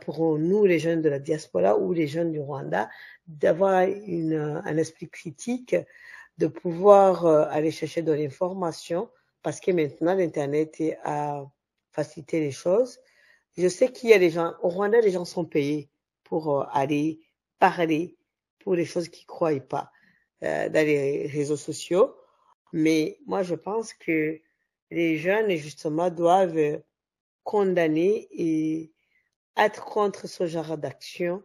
pour nous les jeunes de la diaspora ou les jeunes du Rwanda d'avoir un esprit critique, de pouvoir aller chercher de l'information, parce que maintenant l'internet a facilité les choses. Je sais qu'il y a des gens au Rwanda, les gens sont payés pour aller parler pour les choses qu'ils croient pas dans les réseaux sociaux, mais moi je pense que les jeunes justement doivent condamner et être contre ce genre d'action,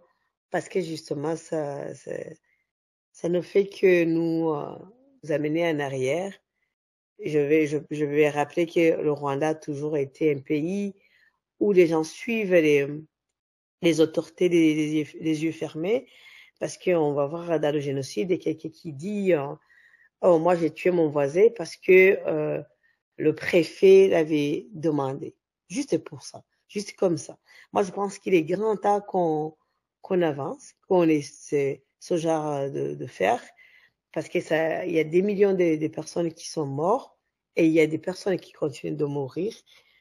parce que justement ça ne fait que nous amener en arrière. Je vais rappeler que le Rwanda a toujours été un pays où les gens suivent les autorités les yeux fermés, parce qu'on va voir dans le génocide quelqu'un qui dit oh, moi j'ai tué mon voisin parce que le préfet l'avait demandé. Juste pour ça, juste comme ça. Moi je pense qu'il est grand temps qu'on avance, qu'on ait ce genre de faire, parce que il y a des millions de personnes qui sont mortes et il y a des personnes qui continuent de mourir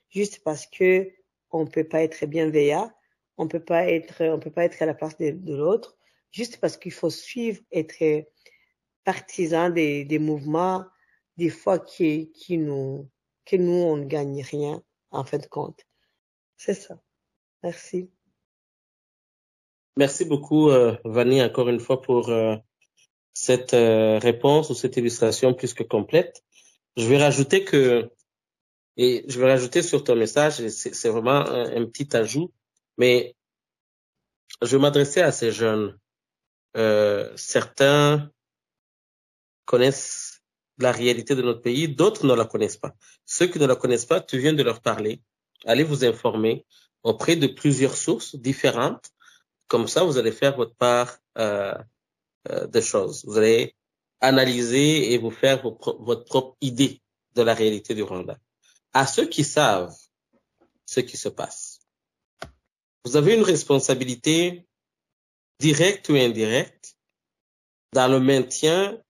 juste parce que on peut pas être bienveillant, on peut pas être à la place de l'autre, juste parce qu'il faut suivre, être partisan des mouvements, des fois que nous on ne gagne rien en fin de compte. C'est ça. Merci. Merci beaucoup, Vanny, encore une fois pour cette réponse ou cette illustration plus que complète. Je vais rajouter sur ton message, c'est vraiment un petit ajout, mais je vais m'adresser à ces jeunes. Certains connaissent la réalité de notre pays, d'autres ne la connaissent pas. Ceux qui ne la connaissent pas, tu viens de leur parler. Allez vous informer auprès de plusieurs sources différentes. Comme ça, vous allez faire votre part de choses. Vous allez analyser et vous faire votre propre idée de la réalité du Rwanda. À ceux qui savent ce qui se passe, vous avez une responsabilité directe ou indirecte dans le maintien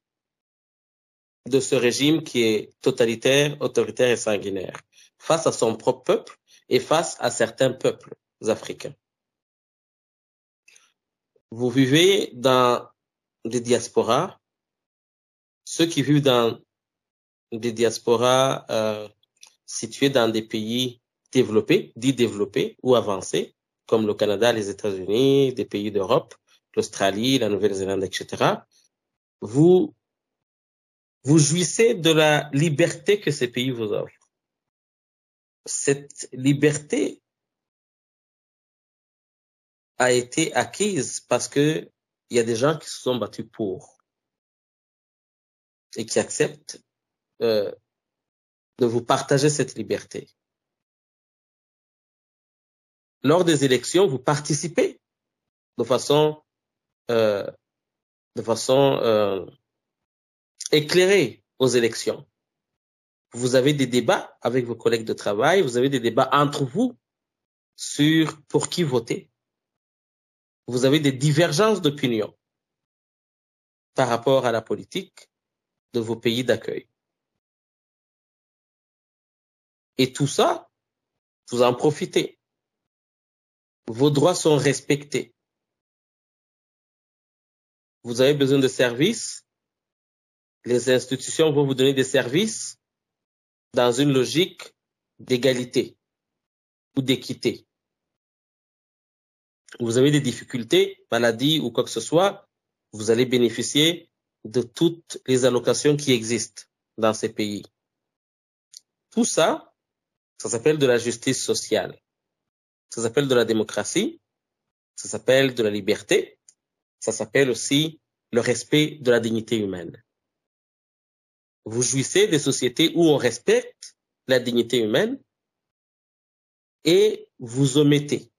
de ce régime qui est totalitaire, autoritaire et sanguinaire, face à son propre peuple et face à certains peuples africains. Vous vivez dans des diasporas. Ceux qui vivent dans des diasporas situés dans des pays développés, dits développés ou avancés, comme le Canada, les États-Unis, des pays d'Europe, l'Australie, la Nouvelle-Zélande, etc., vous jouissez de la liberté que ces pays vous offrent. Cette liberté a été acquise parce que il y a des gens qui se sont battus pour et qui acceptent de vous partager cette liberté. Lors des élections, vous participez de façon éclairée aux élections. Vous avez des débats avec vos collègues de travail, vous avez des débats entre vous sur pour qui voter. vous avez des divergences d'opinion par rapport à la politique de vos pays d'accueil. Et tout ça, vous en profitez. Vos droits sont respectés. Vous avez besoin de services. Les institutions vont vous donner des services dans une logique d'égalité ou d'équité. Vous avez des difficultés, maladies ou quoi que ce soit, vous allez bénéficier de toutes les allocations qui existent dans ces pays. Tout ça, ça s'appelle de la justice sociale. Ça s'appelle de la démocratie. Ça s'appelle de la liberté. Ça s'appelle aussi le respect de la dignité humaine. Vous jouissez des sociétés où on respecte la dignité humaine et vous omettez.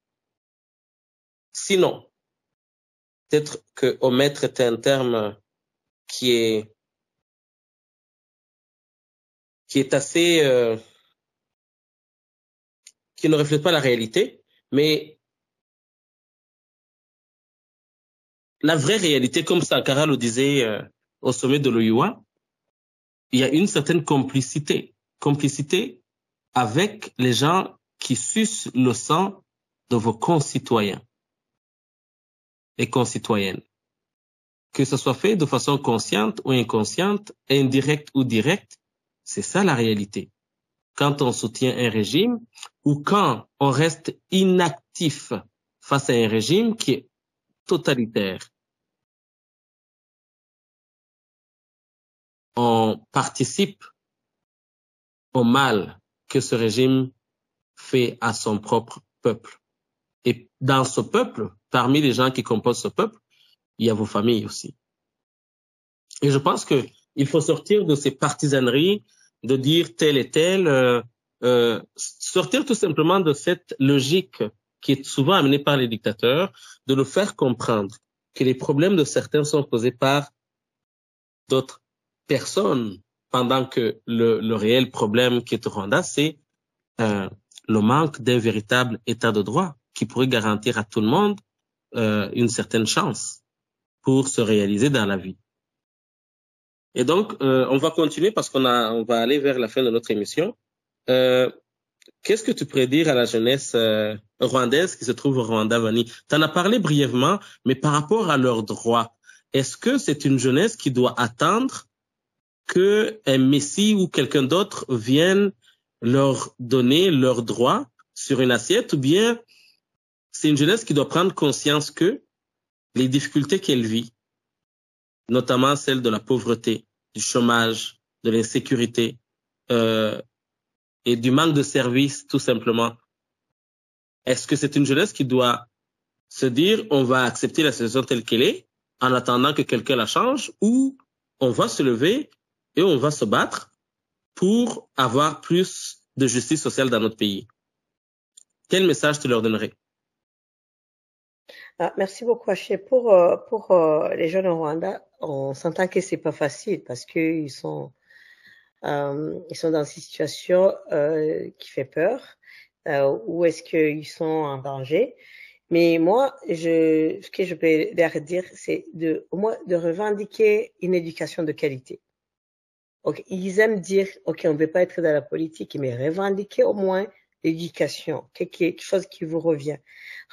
Sinon, peut-être que omettre est un terme qui est assez, qui ne reflète pas la réalité, mais la vraie réalité, comme Sankara le disait au sommet de l'OUA, il y a une certaine complicité avec les gens qui sucent le sang de vos concitoyens et concitoyennes. Que ce soit fait de façon consciente ou inconsciente, indirecte ou directe, c'est ça la réalité. Quand on soutient un régime ou quand on reste inactif face à un régime qui est totalitaire, on participe au mal que ce régime fait à son propre peuple. Et dans ce peuple, parmi les gens qui composent ce peuple, il y a vos familles aussi. Et je pense que il faut sortir de ces partisaneries, de dire tel et tel, sortir tout simplement de cette logique qui est souvent amenée par les dictateurs, de nous faire comprendre que les problèmes de certains sont posés par d'autres personnes, pendant que le réel problème qui est au Rwanda, c'est le manque d'un véritable état de droit qui pourrait garantir à tout le monde une certaine chance pour se réaliser dans la vie. Et donc, on va continuer parce on va aller vers la fin de notre émission. Qu'est-ce que tu pourrais dire à la jeunesse rwandaise qui se trouve au Rwanda, Vani? Tu en as parlé brièvement, mais par rapport à leurs droits, est-ce que c'est une jeunesse qui doit attendre que un messie ou quelqu'un d'autre vienne leur donner leurs droits sur une assiette, ou bien c'est une jeunesse qui doit prendre conscience que les difficultés qu'elle vit, notamment celles de la pauvreté, du chômage, de l'insécurité et du manque de services, tout simplement. Est-ce que c'est une jeunesse qui doit se dire on va accepter la situation telle qu'elle est en attendant que quelqu'un la change, ou on va se lever et on va se battre pour avoir plus de justice sociale dans notre pays? Quel message tu leur donnerais? Merci beaucoup, Haché. Pour les jeunes au Rwanda, on s'entend que c'est pas facile parce que ils sont dans une situation qui fait peur, où est-ce qu'ils sont en danger. Mais moi, ce que je peux leur dire, c'est au moins de revendiquer une éducation de qualité. Okay, ils aiment dire, ok, on ne veut pas être dans la politique, mais revendiquer au moins l'éducation, quelque chose qui vous revient.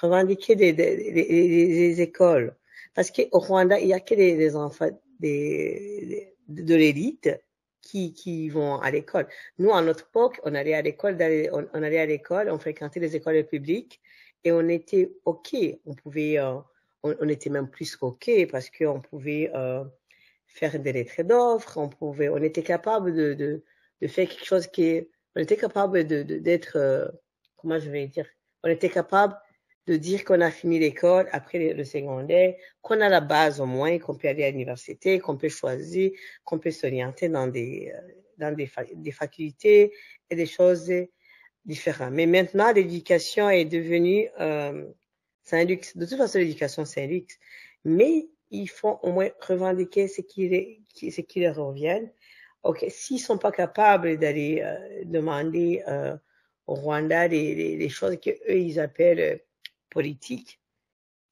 Revendiquer des écoles. Parce qu'au Rwanda, il y a que des enfants de l'élite qui vont à l'école. Nous, à notre époque, on allait à l'école, on fréquentait les écoles publiques et on était ok. On pouvait, on était même plus qu'ok parce qu'on pouvait faire des lettres d'offres, on était capable de faire quelque chose on était capable d'être, comment je vais dire, on était capable de dire qu'on a fini l'école après le secondaire, qu'on a la base au moins, qu'on peut aller à l'université, qu'on peut choisir, qu'on peut s'orienter dans des facultés et des choses différentes. Mais maintenant, l'éducation est devenue, c'est un luxe. De toute façon, l'éducation, c'est un luxe. Mais il faut au moins revendiquer ce qui leur revient. Ok, s'ils sont pas capables d'aller demander au Rwanda les choses que eux ils appellent politiques,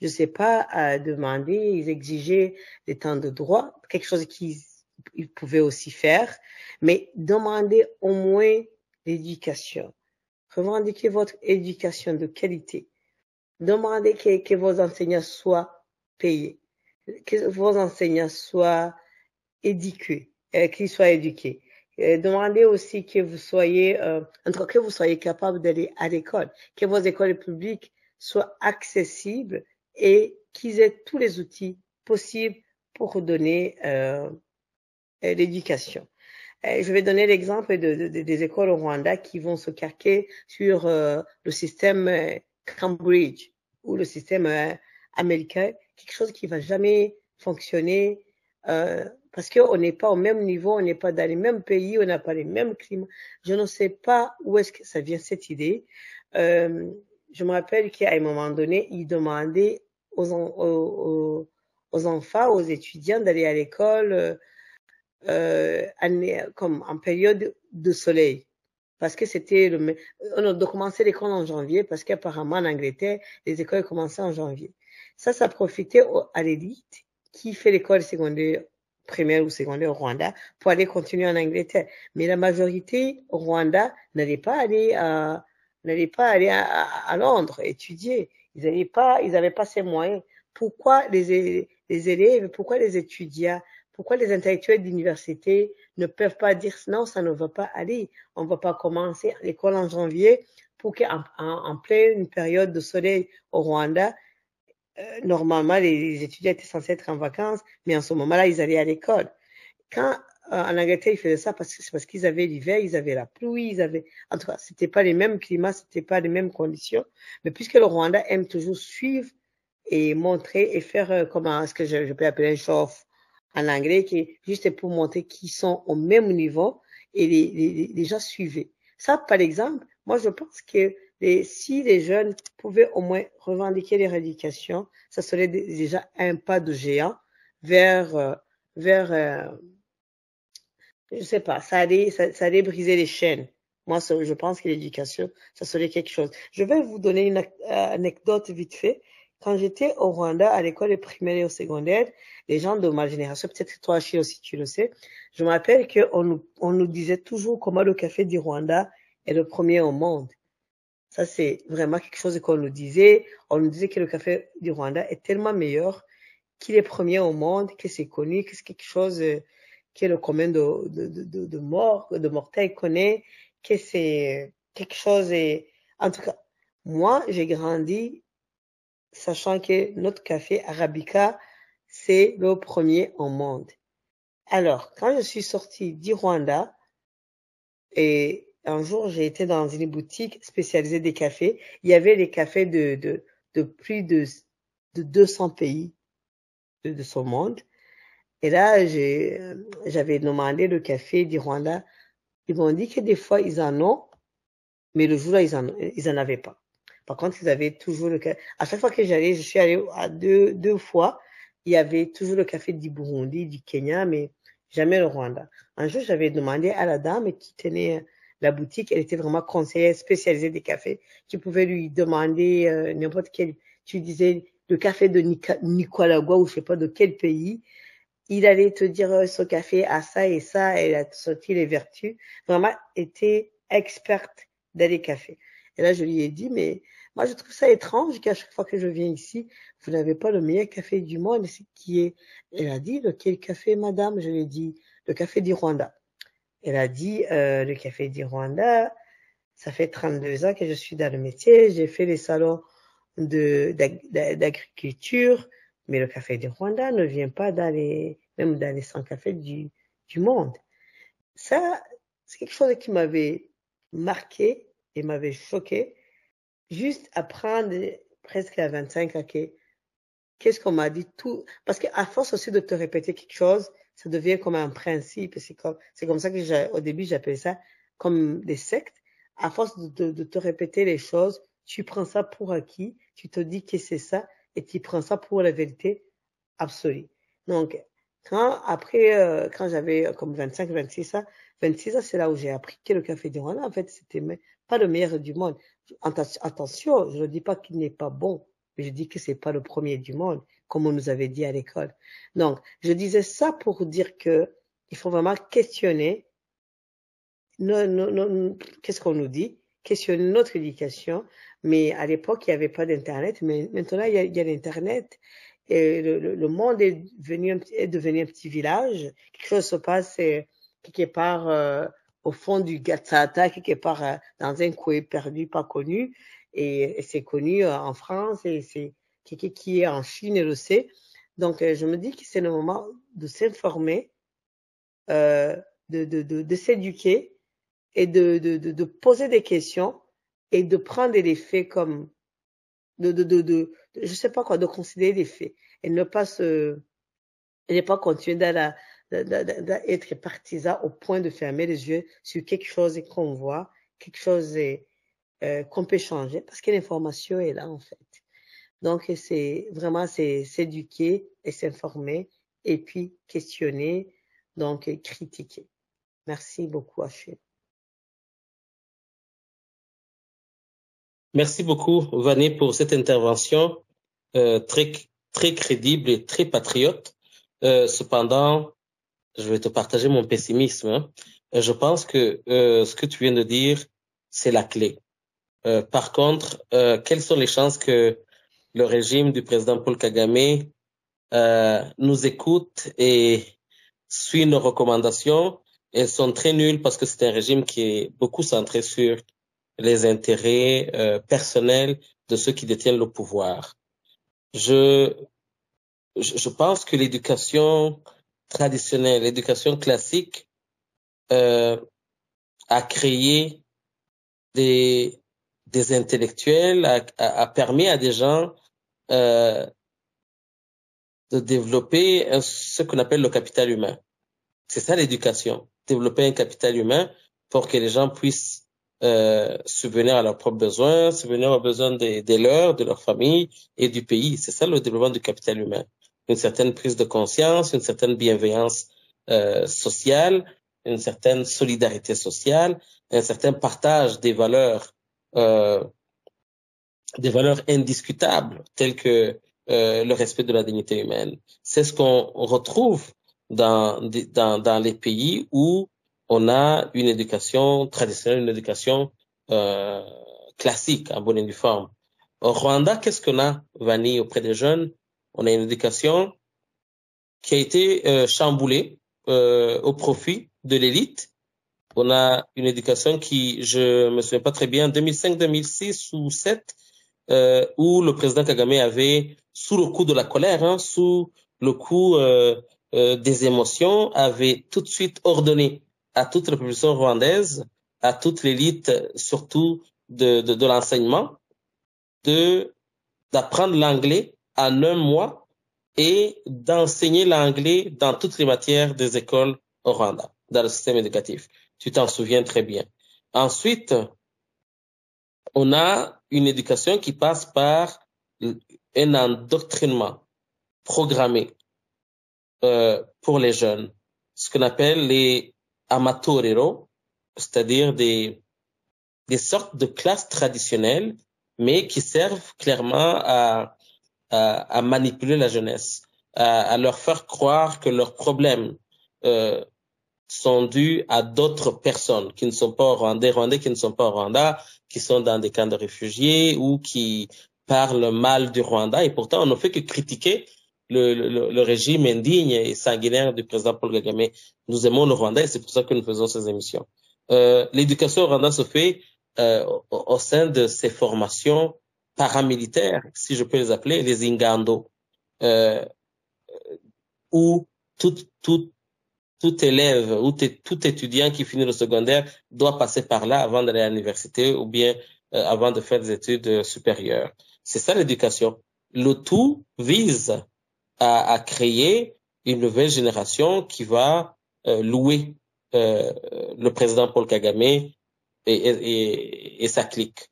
Je sais pas demander, ils exigeaient des temps de droit, quelque chose qu'ils pouvaient aussi faire, mais demander au moins l'éducation. Revendiquez votre éducation de qualité. Demandez que vos enseignants soient payés, que vos enseignants soient éduqués, qu'ils soient éduqués. Demandez aussi que vous soyez, que vous soyez capable d'aller à l'école, que vos écoles publiques soient accessibles et qu'ils aient tous les outils possibles pour donner l'éducation. Je vais donner l'exemple des écoles au Rwanda qui vont se calquer sur le système Cambridge ou le système américain, quelque chose qui va jamais fonctionner parce qu'on n'est pas au même niveau, on n'est pas dans les mêmes pays, on n'a pas les mêmes climats. Je ne sais pas où est-ce que ça vient cette idée. Je me rappelle qu'à un moment donné, ils demandaient aux enfants, aux étudiants d'aller à l'école comme en période de soleil. Parce que c'était on a commencé l'école en janvier parce qu'apparemment en Angleterre, les écoles commençaient en janvier. Ça profitait à l'élite qui fait l'école secondaire, primaire ou secondaire au Rwanda pour aller continuer en Angleterre. Mais la majorité au Rwanda n'allait pas aller à Londres étudier. Ils n'avaient pas ces moyens. Pourquoi les élèves, pourquoi les étudiants, pourquoi les intellectuels d'université ne peuvent pas dire non, ça ne va pas aller. On ne va pas commencer l'école en janvier pour qu'en pleine période de soleil au Rwanda, normalement, les étudiants étaient censés être en vacances, mais en ce moment-là, ils allaient à l'école. Quand en Angleterre, ils faisaient ça c'est parce qu'ils avaient l'hiver, ils avaient la pluie, en tout cas, c'était pas les mêmes climats, c'était pas les mêmes conditions. Mais puisque le Rwanda aime toujours suivre et montrer et faire comment est-ce que je peux appeler un show-off en anglais, qui est juste pour montrer qu'ils sont au même niveau et les gens suivaient. Ça, par exemple, moi, je pense que si les jeunes pouvaient au moins revendiquer leur éducation, ça serait déjà un pas de géant vers je sais pas, ça allait briser les chaînes. Moi, je pense que l'éducation, ça serait quelque chose. Je vais vous donner une anecdote vite fait. Quand j'étais au Rwanda, à l'école primaire et au secondaire, les gens de ma génération, peut-être toi, Achille aussi, tu le sais, je me rappelle qu'on nous disait toujours comment le café du Rwanda est le premier au monde. Ça, c'est vraiment quelque chose qu'on nous disait. On nous disait que le café du Rwanda est tellement meilleur qu'il est premier au monde, que c'est connu, que c'est quelque chose que le commun de mortels connaît, que c'est quelque chose. En tout cas, moi, j'ai grandi sachant que notre café Arabica, c'est le premier au monde. Alors, quand je suis sortie du Rwanda, et un jour, j'ai été dans une boutique spécialisée des cafés. Il y avait des cafés de plus de 200 pays de ce monde. Et là, j'avais demandé le café du Rwanda. Ils m'ont dit que des fois, ils en ont, mais le jour-là, ils en avaient pas. Par contre, ils avaient toujours le café. À chaque fois que je suis allée à deux fois, il y avait toujours le café du Burundi, du Kenya, mais jamais le Rwanda. Un jour, j'avais demandé à la dame qui tenait la boutique, elle était vraiment conseillère spécialisée des cafés, qui pouvait lui demander n'importe quel, tu disais le café de Nicaragua ou je sais pas de quel pays, il allait te dire ce café a ça et ça, elle a sorti les vertus, vraiment était experte dans les cafés. Et là, je lui ai dit, mais moi, je trouve ça étrange qu'à chaque fois que je viens ici, vous n'avez pas le meilleur café du monde, qui est. Elle a dit, lequel café, madame? Je lui ai dit, le café du Rwanda. Elle a dit, le café du Rwanda, ça fait 32 ans que je suis dans le métier, j'ai fait les salons d'agriculture, mais le café du Rwanda ne vient pas même dans les 100 cafés du monde. Ça, c'est quelque chose qui m'avait marqué et m'avait choqué. Juste apprendre presque à 25 ans qu'est-ce qu'on m'a dit tout, parce qu'à force aussi de te répéter quelque chose, ça devient comme un principe. C'est comme ça que au début j'appelais ça comme des sectes. À force de te répéter les choses, tu prends ça pour acquis, tu te dis que c'est ça et tu prends ça pour la vérité absolue. Donc, quand j'avais comme 25, 26 ans, c'est là où j'ai appris que le café du Rwanda, en fait, c'était pas le meilleur du monde. Attention, je ne dis pas qu'il n'est pas bon. mais je dis que c'est pas le premier du monde, comme on nous avait dit à l'école. Donc, je disais ça pour dire que il faut vraiment questionner qu'est-ce qu'on nous dit, questionner notre éducation. Mais à l'époque, il n'y avait pas d'Internet, mais maintenant, il y a l'Internet. Et le monde est devenu un petit village. Quelque chose se passe quelque part au fond du Gatsata, quelque part dans un coin perdu, pas connu. Et c'est connu en France et c'est qui est en Chine, elle le sait. Donc, je me dis que c'est le moment de s'informer, de s'éduquer et de poser des questions et de prendre les faits comme je sais pas quoi, de considérer les faits et ne pas continuer d'être partisan au point de fermer les yeux sur quelque chose qu'on voit, quelque chose qu'on peut changer parce que l'information est là en fait. Donc c'est vraiment s'éduquer et s'informer et puis questionner, donc critiquer. Merci beaucoup Achille. Merci beaucoup, Vanny, pour cette intervention très crédible et très patriote. Cependant, je vais te partager mon pessimisme. Hein. Je pense que ce que tu viens de dire, c'est la clé. Par contre, quelles sont les chances que le régime du président Paul Kagame nous écoute et suit nos recommandations? Elles sont très nulles parce que c'est un régime qui est beaucoup centré sur les intérêts personnels de ceux qui détiennent le pouvoir. Je pense que l'éducation traditionnelle, l'éducation classique a créé des intellectuels, a permis à des gens de développer ce qu'on appelle le capital humain. C'est ça l'éducation, développer un capital humain pour que les gens puissent subvenir à leurs propres besoins, subvenir aux besoins de leur famille et du pays. C'est ça le développement du capital humain. Une certaine prise de conscience, une certaine bienveillance sociale, une certaine solidarité sociale, un certain partage des valeurs indiscutables telles que le respect de la dignité humaine. C'est ce qu'on retrouve dans les pays où on a une éducation traditionnelle, une éducation classique en bonne et due forme. Au Rwanda, qu'est-ce qu'on a, Vanny, auprès des jeunes? On a une éducation qui a été chamboulée au profit de l'élite. On a une éducation qui, je me souviens pas très bien, 2005, 2006 ou 2007, où le président Kagame avait, sous le coup de la colère, hein, sous le coup des émotions, avait tout de suite ordonné à toute la population rwandaise, à toute l'élite, surtout de l'enseignement, d'apprendre l'anglais en un mois et d'enseigner l'anglais dans toutes les matières des écoles au Rwanda, dans le système éducatif. Tu t'en souviens très bien. Ensuite, on a une éducation qui passe par un endoctrinement programmé pour les jeunes, ce qu'on appelle les amatorero, c'est-à-dire des sortes de classes traditionnelles, mais qui servent clairement à manipuler la jeunesse, à leur faire croire que leurs problèmes sont dus à d'autres personnes qui ne sont pas Rwandais qui ne sont pas au Rwanda, qui sont dans des camps de réfugiés ou qui parlent mal du Rwanda. Et pourtant, on ne fait que critiquer le régime indigne et sanguinaire du président Paul Kagame. Nous aimons le Rwanda et c'est pour ça que nous faisons ces émissions. L'éducation au Rwanda se fait au sein de ces formations paramilitaires, si je peux les appeler, les Ingando, où tout élève ou tout étudiant qui finit le secondaire doit passer par là avant d'aller à l'université ou bien avant de faire des études supérieures. C'est ça l'éducation. Le tout vise à créer une nouvelle génération qui va louer le président Paul Kagame et sa clique.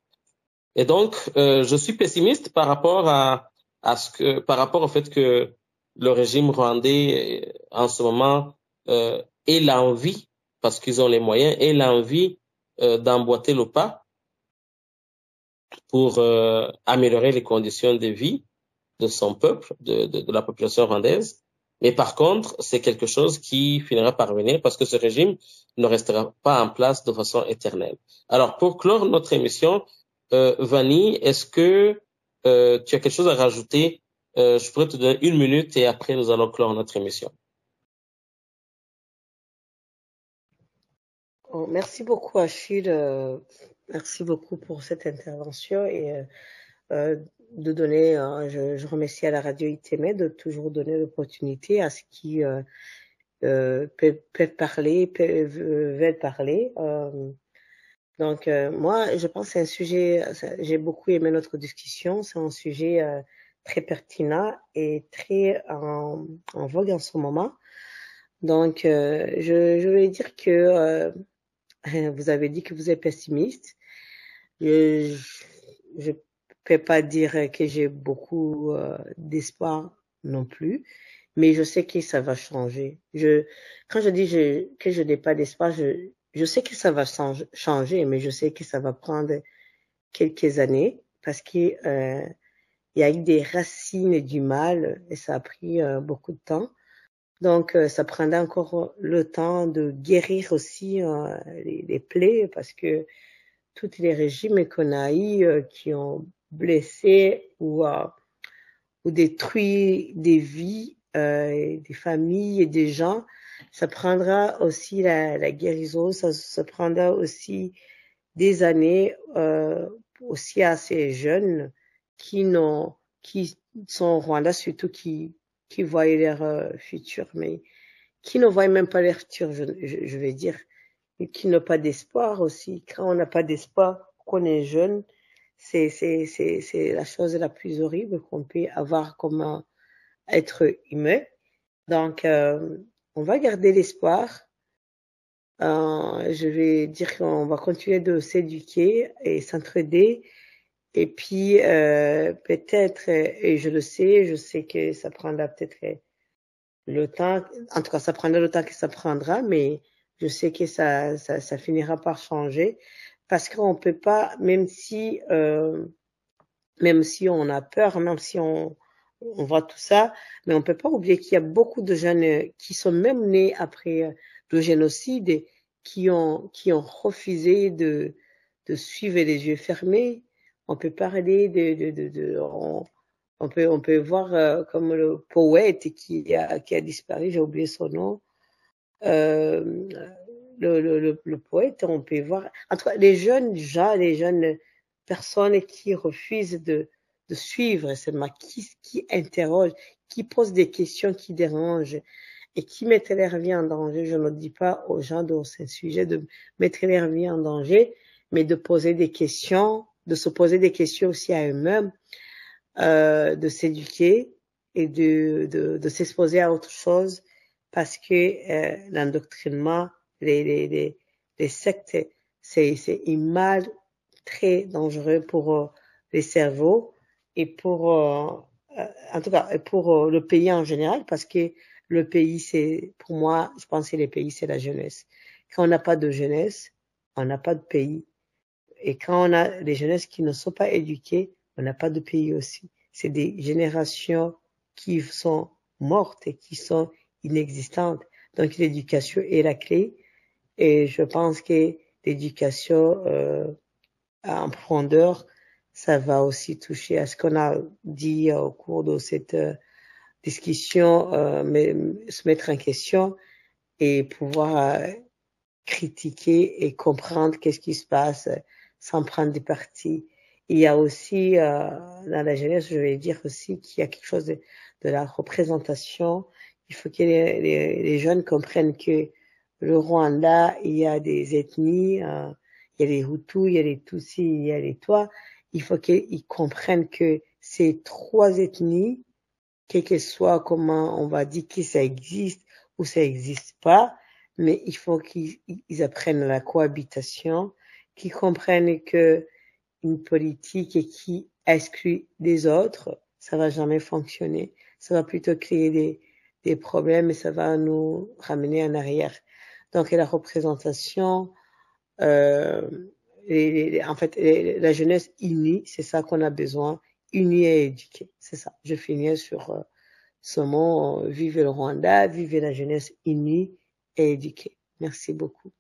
Et donc, je suis pessimiste par rapport par rapport au fait que le régime rwandais en ce moment ait l'envie, parce qu'ils ont les moyens, ait l'envie d'emboîter le pas pour améliorer les conditions de vie de son peuple, de la population rwandaise. Mais par contre, c'est quelque chose qui finira par venir parce que ce régime ne restera pas en place de façon éternelle. Alors, pour clore notre émission, Vanny, est-ce que tu as quelque chose à rajouter? Je pourrais te donner 1 minute et après nous allons clore notre émission. Oh, merci beaucoup, Achille. Merci beaucoup pour cette intervention et de donner, je remercie à la radio ITME de toujours donner l'opportunité à ceux qui peuvent parler, veulent parler. Donc, moi, je pense que c'est un sujet, j'ai beaucoup aimé notre discussion, c'est un sujet très pertinent et très en vogue en ce moment. Donc, je vais dire que vous avez dit que vous êtes pessimiste. Je peux pas dire que j'ai beaucoup d'espoir non plus, mais je sais que ça va changer. Quand je dis que je n'ai pas d'espoir, je sais que ça va changer, mais je sais que ça va prendre quelques années parce que il y a eu des racines du mal et ça a pris beaucoup de temps. Donc, ça prendra encore le temps de guérir aussi les plaies parce que tous les régimes qu'on a eu qui ont blessé ou détruit des vies, des familles et des gens, ça prendra aussi la guérison, ça prendra aussi des années aussi à ces jeunes qui sont au Rwanda surtout qui voient leur futur, mais qui ne voient même pas leur futur, je vais dire, et qui n'ont pas d'espoir aussi. Quand on n'a pas d'espoir, qu'on est jeune, c'est la chose la plus horrible qu'on peut avoir comme être humain. Donc, on va garder l'espoir. Je vais dire qu'on va continuer de s'éduquer et s'entraider. Et puis, peut-être, et je sais que ça prendra peut-être le temps, en tout cas, ça prendra le temps que ça prendra, mais je sais que ça finira par changer parce qu'on peut pas, même si on a peur, même si on voit tout ça, mais on peut pas oublier qu'il y a beaucoup de jeunes qui sont même nés après le génocide qui ont refusé de suivre les yeux fermés. On peut parler on peut voir comme le poète qui a disparu, j'ai oublié son nom. Le poète, on peut voir. En tout cas, les jeunes gens, les jeunes personnes qui refusent de suivre seulement, qui interrogent, qui posent des questions qui dérangent et qui mettent leur vie en danger. Je ne dis pas aux gens dont c'est un sujet de mettre leur vie en danger, mais de poser des questions, de se poser des questions aussi à eux-mêmes, de s'éduquer et de s'exposer à autre chose parce que l'endoctrinement, les sectes, c'est un mal très dangereux pour les cerveaux et pour en tout cas pour le pays en général parce que le pays c'est pour moi je pense que le pays c'est la jeunesse. Quand on n'a pas de jeunesse, on n'a pas de pays. Et quand on a des jeunesses qui ne sont pas éduquées, on n'a pas de pays aussi. C'est des générations qui sont mortes et qui sont inexistantes. Donc l'éducation est la clé. Et je pense que l'éducation en profondeur, ça va aussi toucher à ce qu'on a dit au cours de cette discussion, se mettre en question et pouvoir critiquer et comprendre qu'est-ce qui se passe sans prendre des partis. Il y a aussi, dans la jeunesse, je vais dire aussi qu'il y a quelque chose de la représentation. Il faut que les jeunes comprennent que le Rwanda, il y a des ethnies, il y a les Hutus, il y a les Tutsis, il y a les Twa. Il faut qu'ils comprennent que ces 3 ethnies, quel que soit comment on va dire que ça existe ou ça existe pas, mais il faut qu'ils apprennent la cohabitation, qu'ils comprennent que une politique qui exclut les autres, ça va jamais fonctionner. Ça va plutôt créer des problèmes et ça va nous ramener en arrière. Donc la représentation, en fait, la jeunesse unie, c'est ça qu'on a besoin, unie et éduquée. C'est ça. Je finirai sur ce mot, vive le Rwanda, vive la jeunesse unie et éduquée. Merci beaucoup.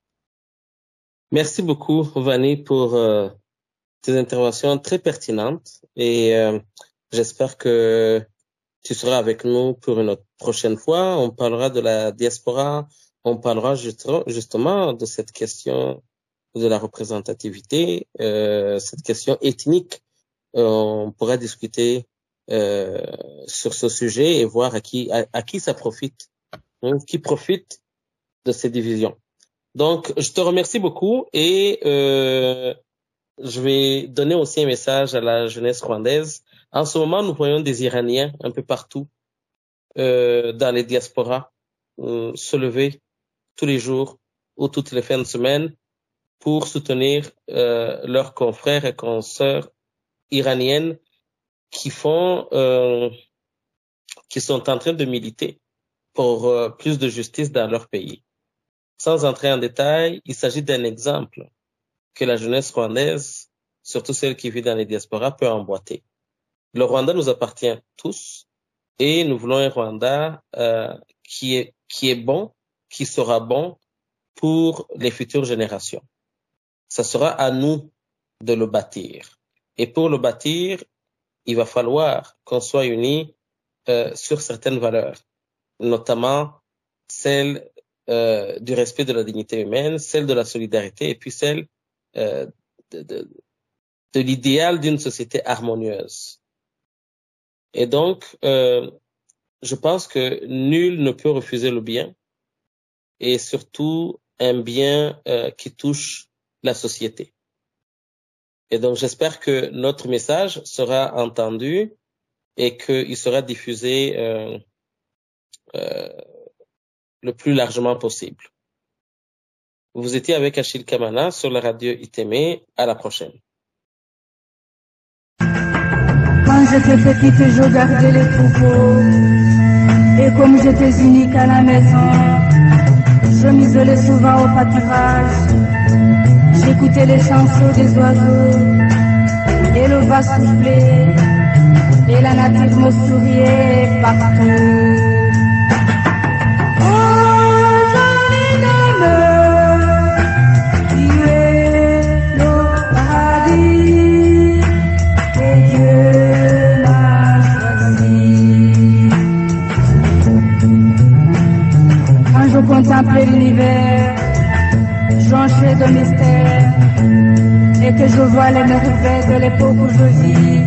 Merci beaucoup, Vanny, pour tes interventions très pertinentes et j'espère que tu seras avec nous pour une autre prochaine fois. On parlera de la diaspora, on parlera justement de cette question de la représentativité, cette question ethnique. On pourra discuter sur ce sujet et voir à qui ça profite, hein, qui profite de ces divisions. Donc, je te remercie beaucoup et je vais donner aussi un message à la jeunesse rwandaise. En ce moment, nous voyons des Iraniens un peu partout dans les diasporas se lever tous les jours ou toutes les fins de semaine pour soutenir leurs confrères et consoeurs iraniennes qui sont en train de militer pour plus de justice dans leur pays. Sans entrer en détail, il s'agit d'un exemple que la jeunesse rwandaise, surtout celle qui vit dans les diasporas, peut emboîter. Le Rwanda nous appartient tous et nous voulons un Rwanda qui est bon, qui sera bon pour les futures générations. Ça sera à nous de le bâtir. Et pour le bâtir, il va falloir qu'on soit unis sur certaines valeurs, notamment celle du respect de la dignité humaine, celle de la solidarité et puis celle de l'idéal d'une société harmonieuse. Et donc, je pense que nul ne peut refuser le bien et surtout un bien qui touche la société. Et donc, j'espère que notre message sera entendu et qu'il sera diffusé le plus largement possible. Vous étiez avec Achille Kamana sur la radio ITM. À la prochaine. Quand j'étais petite, je gardais les troupeaux. Et comme j'étais unique à la maison, je m'isolais souvent au pâturage. J'écoutais les chansons des oiseaux et le vent soufflait et la nature me souriait partout. Contempler l'univers, jonché de mystère, et que je vois les merveilles de l'époque où je vis.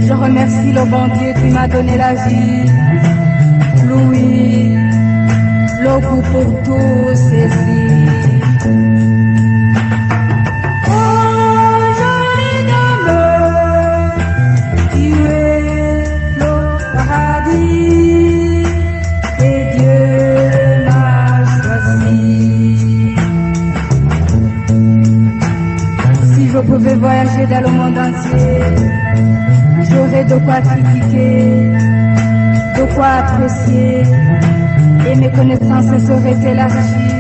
Je remercie le bon Dieu qui m'a donné la vie, l'ouïe, le goût pour tout saisir. Je pouvais voyager dans le monde entier, j'aurais de quoi critiquer, de quoi apprécier, et mes connaissances seraient élargies,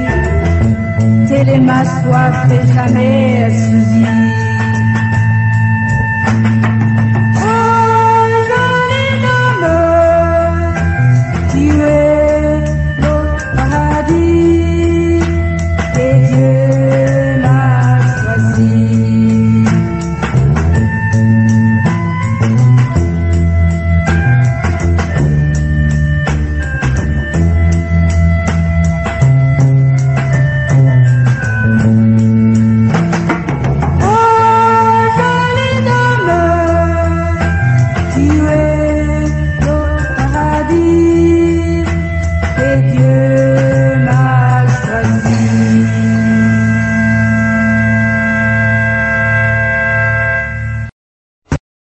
telle ma soif et jamais assouvie. Oh, jolie dame, tu es le paradis, et Dieu m'a choisi. You